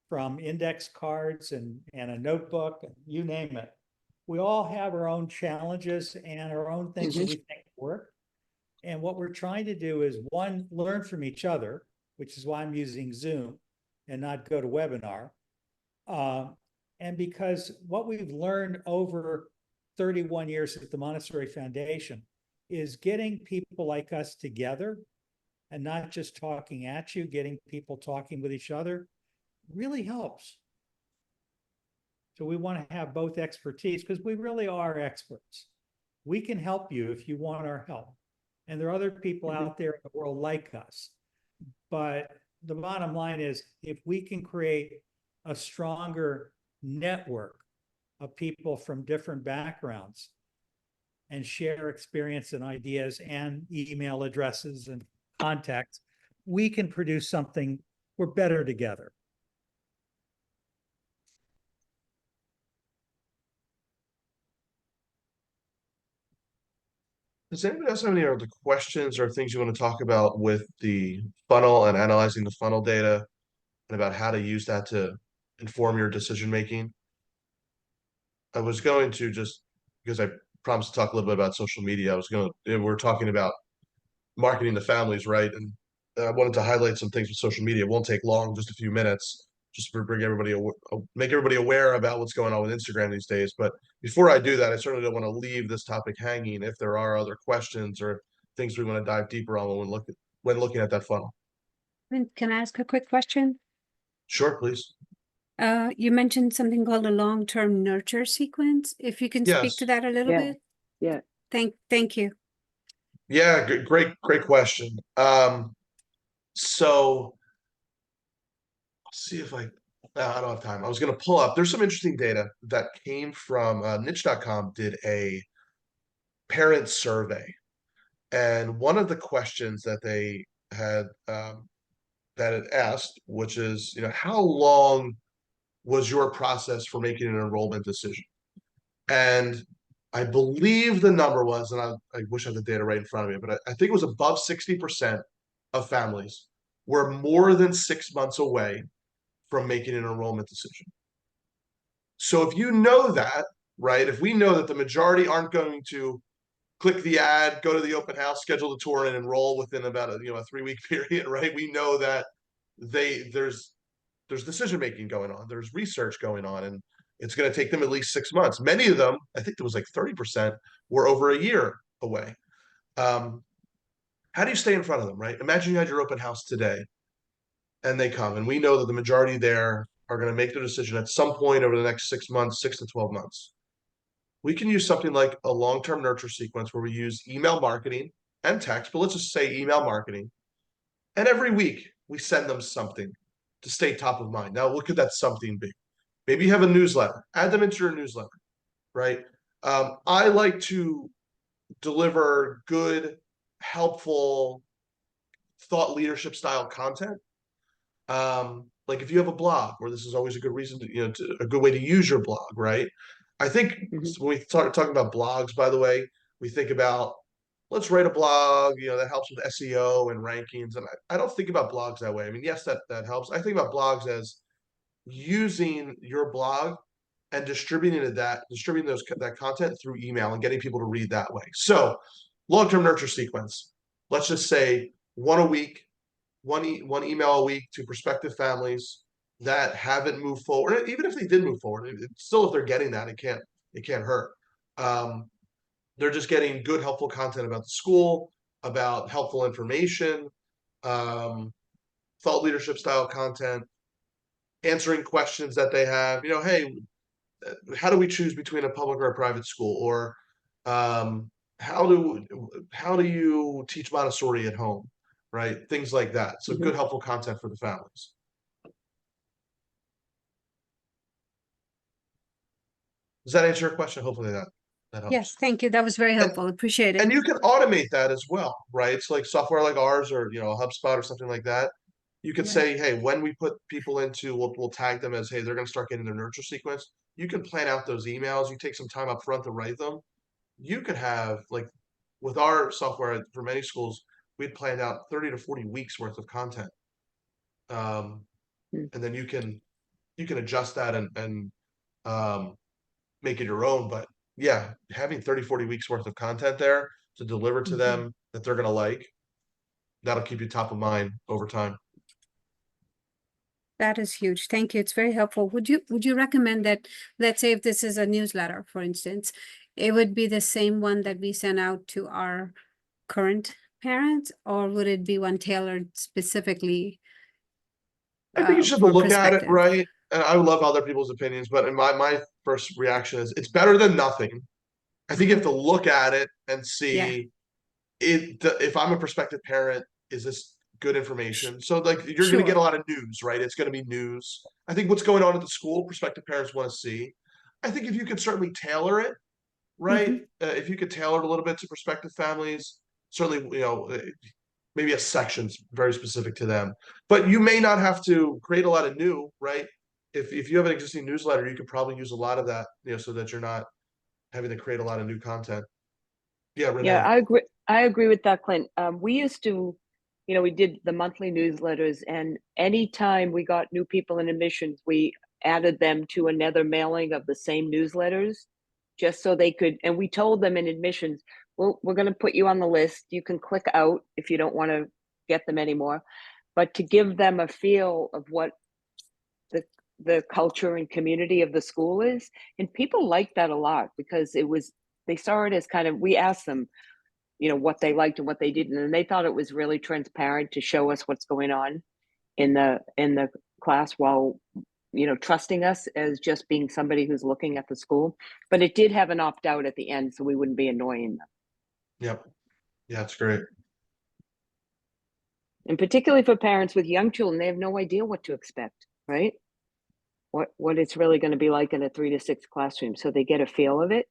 from index cards and a notebook, you name it. We all have our own challenges and our own things that we think work. And what we're trying to do is, one, learn from each other, which is why I'm using Zoom and not GoToWebinar. And because what we've learned over 31 years at the Montessori Foundation is getting people like us together and not just talking at you, getting people talking with each other really helps. So we want to have both expertise, because we really are experts. We can help you if you want our help. And there are other people out there in the world like us. But the bottom line is, if we can create a stronger network of people from different backgrounds and share experience and ideas and email addresses and contacts, we can produce something. We're better together. Does anybody else have any other questions or things you want to talk about with the funnel and analyzing the funnel data, and about how to use that to inform your decision making? I was going to, just because I promised to talk a little bit about social media, we're talking about marketing to families, right? And I wanted to highlight some things with social media. It won't take long, just a few minutes, just to bring everybody, make everybody aware about what's going on with Instagram these days. But before I do that, I certainly don't want to leave this topic hanging. If there are other questions or things we want to dive deeper on when looking at that funnel. Can I ask a quick question? Sure, please. You mentioned something called a long-term nurture sequence. If you can speak Yes. to that a little Yeah. bit. Yeah. Thank you. Yeah, great question. So I'll see if I don't have time. I was going to pull up. There's some interesting data that came from niche.com did a parent survey, and one of the questions that they had that it asked, which is, how long was your process for making an enrollment decision? And I believe the number was, and I wish I had the data right in front of me, but I think it was above 60% of families were more than 6 months away from making an enrollment decision. So if you know that, right, if we know that the majority aren't going to click the ad, go to the open house, schedule the tour, and enroll within about a 3-week period, right? We know that there's decision making going on, there's research going on, and it's going to take them at least 6 months. Many of them, I think there was like 30%, were over a year away. How do you stay in front of them, right? Imagine you had your open house today, and they come, and we know that the majority there are going to make their decision at some point over the next 6 months, 6 to 12 months. We can use something like a long-term nurture sequence where we use email marketing and text, but let's just say email marketing. And every week we send them something to stay top of mind. Now, what could that something be? Maybe you have a newsletter, add them into your newsletter, right? I like to deliver good, helpful, thought leadership style content. like if you have a blog, or this is always a good reason to, a good way to use your blog, right? I think when we start talking about blogs, by the way, we think about, let's write a blog, that helps with SEO and rankings. And I don't think about blogs that way. I mean, yes, that helps. I think about blogs as using your blog and distributing that content through email and getting people to read that way. So long-term nurture sequence, let's just say one a week, one email a week to prospective families that haven't moved forward. Even if they did move forward, still, if they're getting that, it can't hurt. They're just getting good, helpful content about the school, about helpful information, thought leadership style content, answering questions that they have. Hey, how do we choose between a public or a private school? Or how do you teach Montessori at home? Right? Things like that. So good, helpful content for the families. Does that answer your question? Hopefully that helps. Yes, thank you. That was very helpful. Appreciate it. And you can automate that as well, right? It's like software like ours, or HubSpot or something like that. You could say, hey, when we put people into, we'll tag them as, hey, they're going to start getting their nurture sequence. You can plan out those emails. You take some time up front to write them. You could have, like, with our software for many schools, we'd planned out 30 to 40 weeks worth of content. And then you can adjust that and make it your own. But yeah, having 30, 40 weeks worth of content there to deliver to them that they're going to like, that'll keep you top of mind over time. That is huge. Thank you. It's very helpful. Would you recommend that, let's say if this is a newsletter, for instance, it would be the same one that we send out to our current parents, or would it be one tailored specifically? I think you should look at it, right? And I love other people's opinions, but in my first reaction is it's better than nothing. I think you have to look at it and see if I'm a prospective parent, is this good information? So like you're going to get a lot of news, right? It's going to be news. I think what's going on at the school, prospective parents want to see. I think if you can certainly tailor it, right? If you could tailor it a little bit to prospective families, certainly, maybe a section's very specific to them, but you may not have to create a lot of new, right? If you have an existing newsletter, you could probably use a lot of that, so that you're not having to create a lot of new content. Yeah, Renee. Yeah, I agree with that, Clint. We used to, we did the monthly newsletters, and anytime we got new people in admissions, we added them to another mailing of the same newsletters, just so they could, and we told them in admissions, we're going to put you on the list. You can click out if you don't want to get them anymore, but to give them a feel of what the culture and community of the school is. And people liked that a lot, because they saw it as kind of, we asked them, what they liked and what they didn't, and they thought it was really transparent to show us what's going on in the class, while trusting us as just being somebody who's looking at the school. But it did have an opt-out at the end, so we wouldn't be annoying them. Yep. Yeah, it's great. And particularly for parents with young children, they have no idea what to expect, right? What it's really going to be like in a 3 to 6 classroom, so they get a feel of it.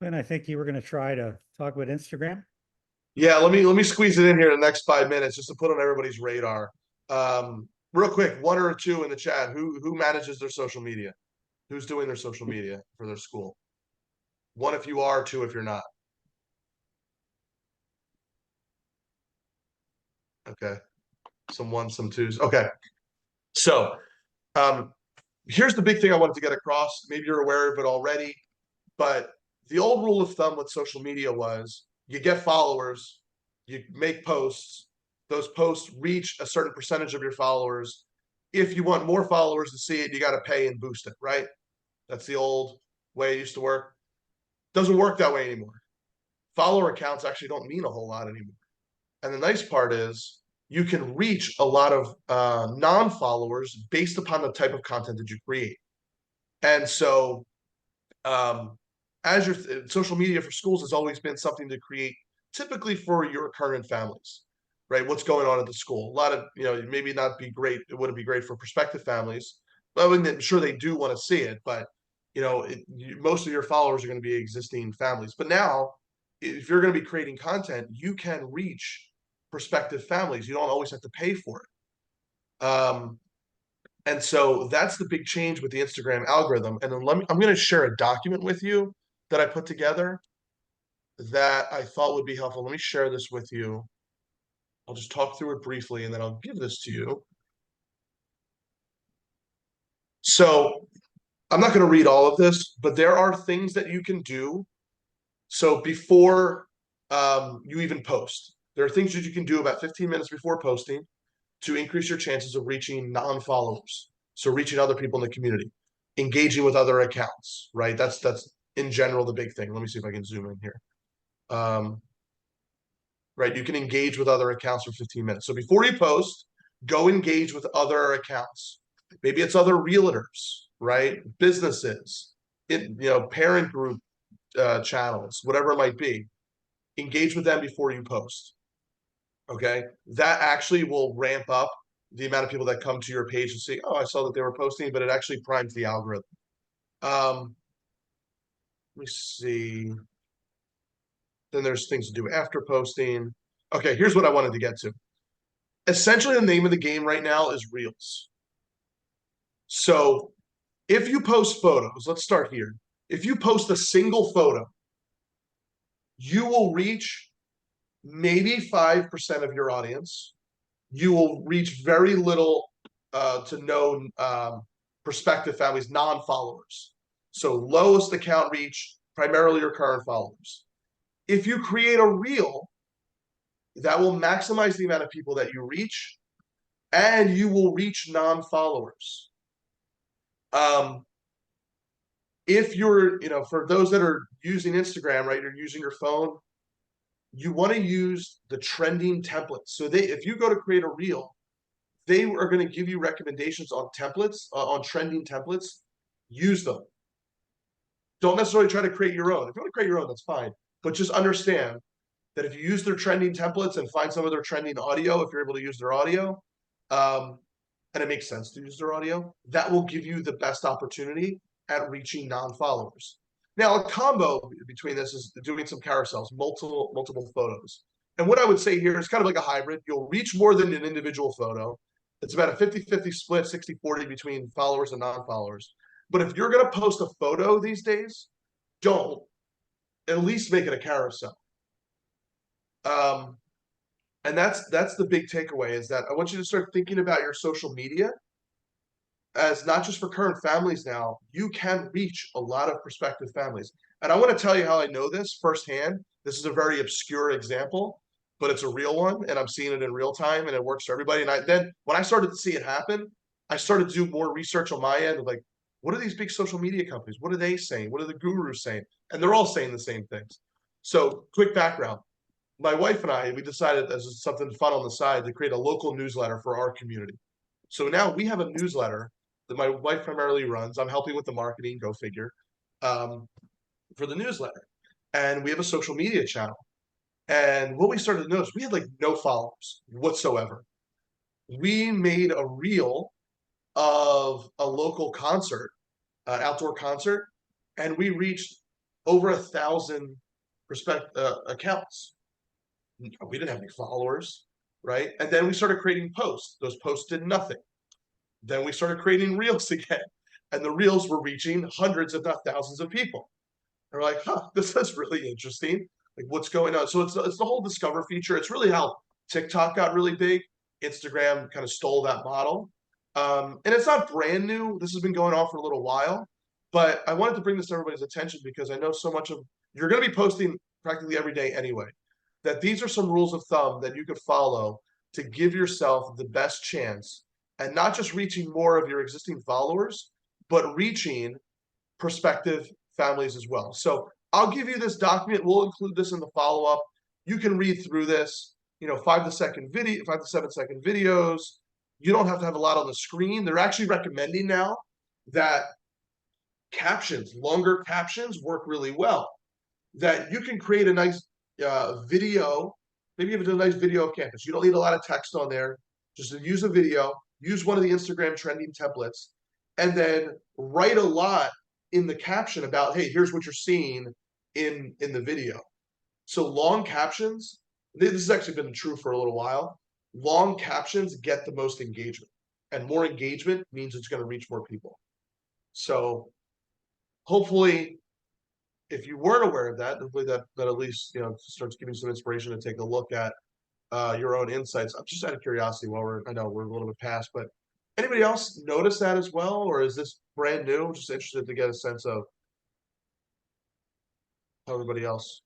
And I think you were going to try to talk about Instagram. Yeah, let me squeeze it in here in the next 5 minutes just to put on everybody's radar. Real quick, 1 or 2 in the chat. Who manages their social media? Who's doing their social media for their school? 1 if you are, 2 if you're not. Okay. Some 1s, some 2s. Okay. So here's the big thing I wanted to get across. Maybe you're aware of it already, but the old rule of thumb with social media was you get followers, you make posts, those posts reach a certain percentage of your followers. If you want more followers to see it, you got to pay and boost it, right? That's the old way it used to work. Doesn't work that way anymore. Follower accounts actually don't mean a whole lot anymore. And the nice part is you can reach a lot of non-followers based upon the type of content that you create. And so as your social media for schools has always been something to create typically for your current families, right? What's going on at the school. A lot of, maybe not be great. It wouldn't be great for prospective families. But I'm sure they do want to see it. But most of your followers are going to be existing families. But now, if you're going to be creating content, you can reach prospective families. You don't always have to pay for it. And so that's the big change with the Instagram algorithm. And then I'm going to share a document with you that I put together that I thought would be helpful. Let me share this with you. I'll just talk through it briefly and then I'll give this to you. So I'm not going to read all of this, but there are things that you can do. So before you even post, there are things that you can do about 15 minutes before posting to increase your chances of reaching non-followers. So reaching other people in the community, engaging with other accounts, right? That's in general the big thing. Let me see if I can zoom in here. Right, you can engage with other accounts for 15 minutes. So before you post, go engage with other accounts. Maybe it's other realtors, right? Businesses, parent group channels, whatever it might be. Engage with them before you post. Okay, that actually will ramp up the amount of people that come to your page and say, "Oh, I saw that they were posting," but it actually primes the algorithm. Let me see. Then there's things to do after posting. Okay, here's what I wanted to get to. Essentially, the name of the game right now is Reels. So if you post photos, let's start here. If you post a single photo, you will reach maybe 5% of your audience. You will reach very little to no prospective families, non-followers. So lowest account reach, primarily your current followers. If you create a reel, that will maximize the amount of people that you reach, and you will reach non-followers. If you're, for those that are using Instagram, right, you're using your phone, you want to use the trending templates. So if you go to create a reel, they are going to give you recommendations on templates, on trending templates. Use them. Don't necessarily try to create your own. If you want to create your own, that's fine. But just understand that if you use their trending templates and find some of their trending audio, if you're able to use their audio, and it makes sense to use their audio, that will give you the best opportunity at reaching non-followers. Now, a combo between this is doing some carousels, multiple photos. And what I would say here is kind of like a hybrid. You'll reach more than an individual photo. It's about a 50-50 split, 60-40 between followers and non-followers. But if you're going to post a photo these days, don't. At least make it a carousel. And that's the big takeaway, is that I want you to start thinking about your social media as not just for current families now. You can reach a lot of prospective families. And I want to tell you how I know this firsthand. This is a very obscure example, but it's a real one, and I'm seeing it in real time, and it works for everybody. And then when I started to see it happen, I started to do more research on my end of like, what are these big social media companies? What are they saying? What are the gurus saying? And they're all saying the same things. So quick background. My wife and I, we decided as something fun on the side to create a local newsletter for our community. So now we have a newsletter that my wife primarily runs. I'm helping with the marketing, go figure, for the newsletter. And we have a social media channel. And what we started to notice, we had like no followers whatsoever. We made a reel of a local concert, an outdoor concert, and we reached over 1,000 accounts. We didn't have any followers, right? And then we started creating posts. Those posts did nothing. Then we started creating reels again, and the reels were reaching hundreds, if not thousands, of people. And we're like, huh, this is really interesting. Like, what's going on? So it's the whole discover feature. It's really how TikTok got really big. Instagram kind of stole that model. And it's not brand new. This has been going on for a little while, but I wanted to bring this to everybody's attention because I know so much of you're going to be posting practically every day anyway, that these are some rules of thumb that you could follow to give yourself the best chance and not just reaching more of your existing followers, but reaching prospective families as well. So I'll give you this document. We'll include this in the follow-up. You can read through this, 5 to 7 second videos. You don't have to have a lot on the screen. They're actually recommending now that longer captions work really well, that you can create a nice video. Maybe you have a nice video of campus. You don't need a lot of text on there. Just use a video, use one of the Instagram trending templates, and then write a lot in the caption about, hey, here's what you're seeing in the video. So long captions, this has actually been true for a little while. Long captions get the most engagement, and more engagement means it's going to reach more people. So hopefully, if you weren't aware of that, hopefully that at least, you know, starts giving you some inspiration to take a look at your own insights. I'm just out of curiosity, while I know we're a little bit past, but anybody else notice that as well, or is this brand new? I'm just interested to get a sense of how everybody else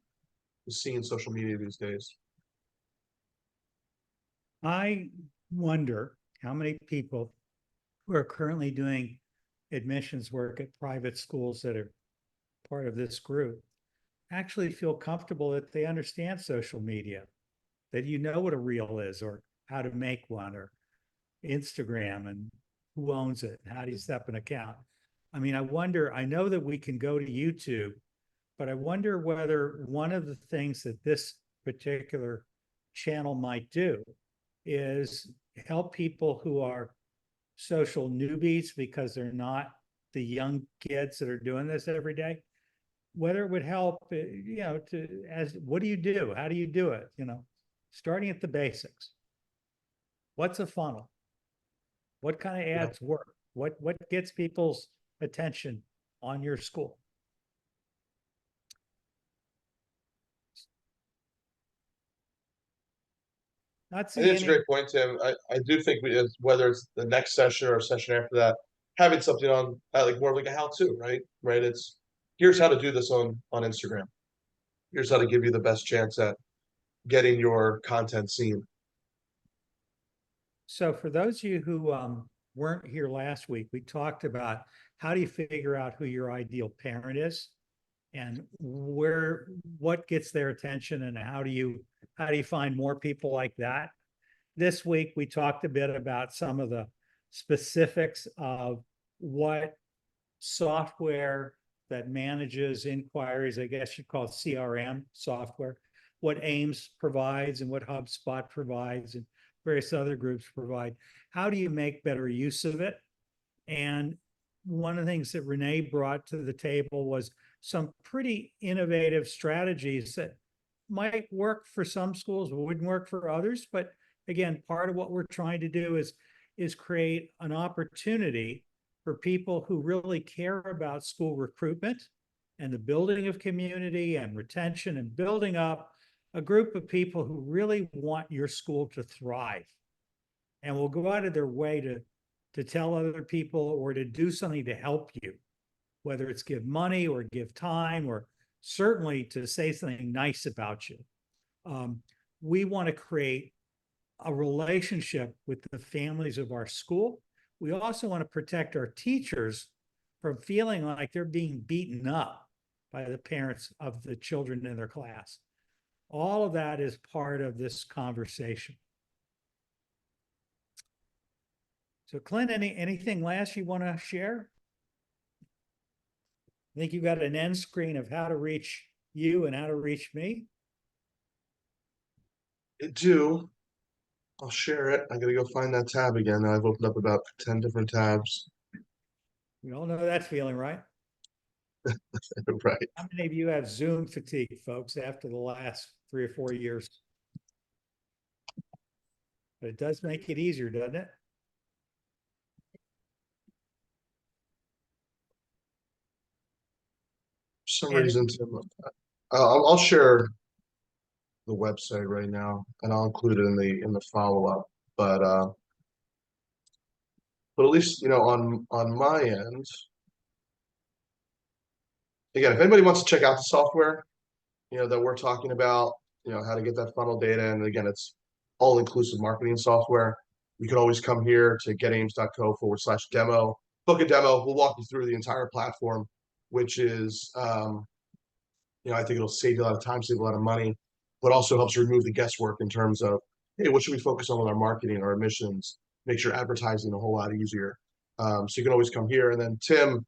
is seeing social media these days. I wonder how many people who are currently doing admissions work at private schools that are part of this group actually feel comfortable that they understand social media, that you know what a reel is or how to make one, or Instagram and who owns it, how do you set up an account. I mean, I wonder, I know that we can go to YouTube, but I wonder whether one of the things that this particular channel might do is help people who are social newbies because they're not the young kids that are doing this every day. Whether it would help, you know, to, as what do you do? How do you do it? You know, starting at the basics. What's a funnel? What kind of ads work? What gets people's attention on your school? Not I seeing think it's a any. great point, Tim. I do think whether it's the next session or a session after that, having something on like more of like a how-to, right? Right. It's here's how to do this on Instagram. Here's how to give you the best chance at getting your content seen. So for those of you who weren't here last week, we talked about how do you figure out who your ideal parent is and what gets their attention, and how do you find more people like that. This week, we talked a bit about some of the specifics of what software that manages inquiries, I guess you call it CRM software, what Ames provides and what HubSpot provides and various other groups provide. How do you make better use of it? And one of the things that Renee brought to the table was some pretty innovative strategies that might work for some schools, wouldn't work for others. But again, part of what we're trying to do is create an opportunity for people who really care about school recruitment and the building of community and retention, and building up a group of people who really want your school to thrive and will go out of their way to tell other people or to do something to help you, whether it's give money or give time, or certainly to say something nice about you. We want to create a relationship with the families of our school. We also want to protect our teachers from feeling like they're being beaten up by the parents of the children in their class. All of that is part of this conversation. So Clint, anything last you want to share? I think you got an end screen of how to reach you and how to reach me. I do. I'll share it. I gotta go find that tab again. I've opened up about 10 different tabs. We all know that feeling, right? Right. How many of you have Zoom fatigue, folks, after the last 3 or 4 years? But it does make it easier, doesn't it? For some And- reason, Tim, I'll share the website right now, and I'll include it in the follow-up. But at least, you know, on my end, again, if anybody wants to check out the software, you know, that we're talking about, you know, how to get that funnel data, and again, it's all-inclusive marketing software. You can always come here to getames.co/demo, book a demo. We'll walk you through the entire platform, which is, you know, I think it'll save you a lot of time, save a lot of money, but also helps remove the guesswork in terms of, hey, what should we focus on with our marketing, our admissions, makes your advertising a whole lot easier. So you can always come here. And then Tim,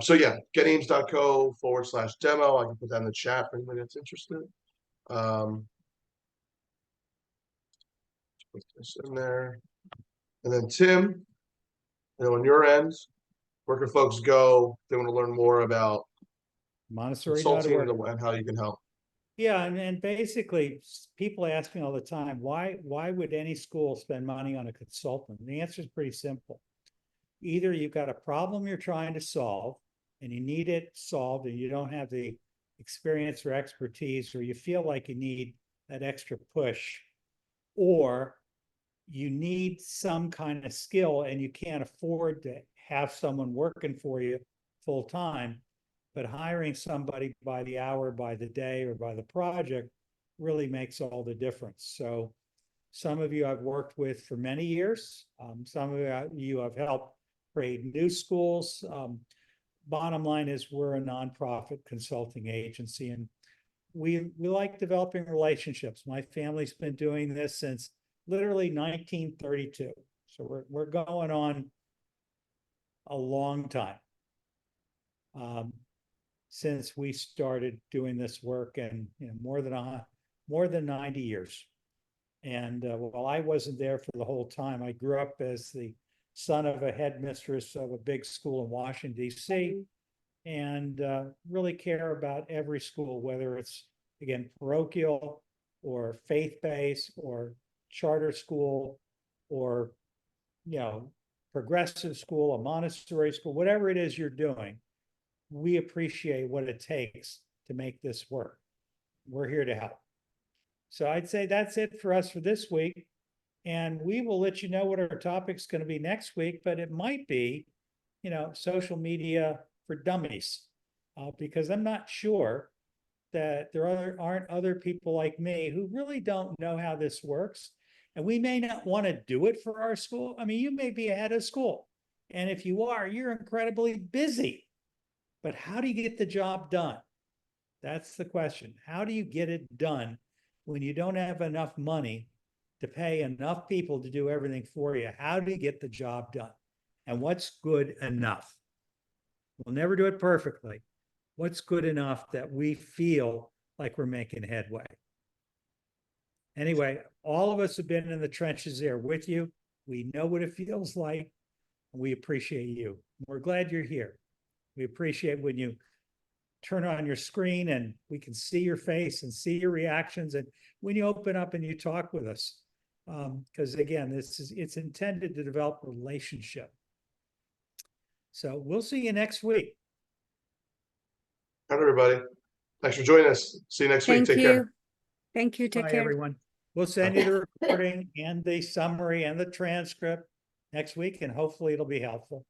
so yeah, getames.co/demo. I can put that in the chat for anybody that's interested. Put this in there. And then Tim, you know, on your end, Where can folks go? If they want to learn more about consulting Montessori.org. and how you can help. Yeah, and basically, people ask me all the time, why would any school spend money on a consultant? And the answer is pretty simple. Either you've got a problem you're trying to solve and you need it solved and you don't have the experience or expertise, or you feel like you need that extra push, or you need some kind of skill and you can't afford to have someone working for you full time, but hiring somebody by the hour, by the day, or by the project really makes all the difference. So some of you I've worked with for many years. Some of you have helped create new schools. Bottom line is we're a nonprofit consulting agency, and we like developing relationships. My family's been doing this since literally 1932. So we're going on a long time. Since we started doing this work, and more than 90 years. And while I wasn't there for the whole time, I grew up as the son of a headmistress of a big school in Washington, D.C., and really care about every school, whether it's, again, parochial or faith-based or charter school or, progressive school, a Montessori school, whatever it is you're doing. We appreciate what it takes to make this work. We're here to help. So I'd say that's it for us for this week. And we will let you know what our topic's going to be next week, but it might be, social media for dummies, because I'm not sure that there aren't other people like me who really don't know how this works. And we may not want to do it for our school. I mean, you may be ahead of school. And if you are, you're incredibly busy. But how do you get the job done? That's the question. How do you get it done when you don't have enough money to pay enough people to do everything for you? How do you get the job done? And what's good enough? We'll never do it perfectly. What's good enough that we feel like we're making headway? Anyway, all of us have been in the trenches there with you. We know what it feels like. And we appreciate you. We're glad you're here. We appreciate when you turn on your screen and we can see your face and see your reactions, and when you open up and you talk with us. Because again, it's intended to develop a relationship. So we'll see you next week. All right, everybody. Thanks for joining us. See you next week. Take care. Thank you. Take Bye, care. everyone. We'll send you the recording and the summary and the transcript next week, and hopefully it'll be helpful.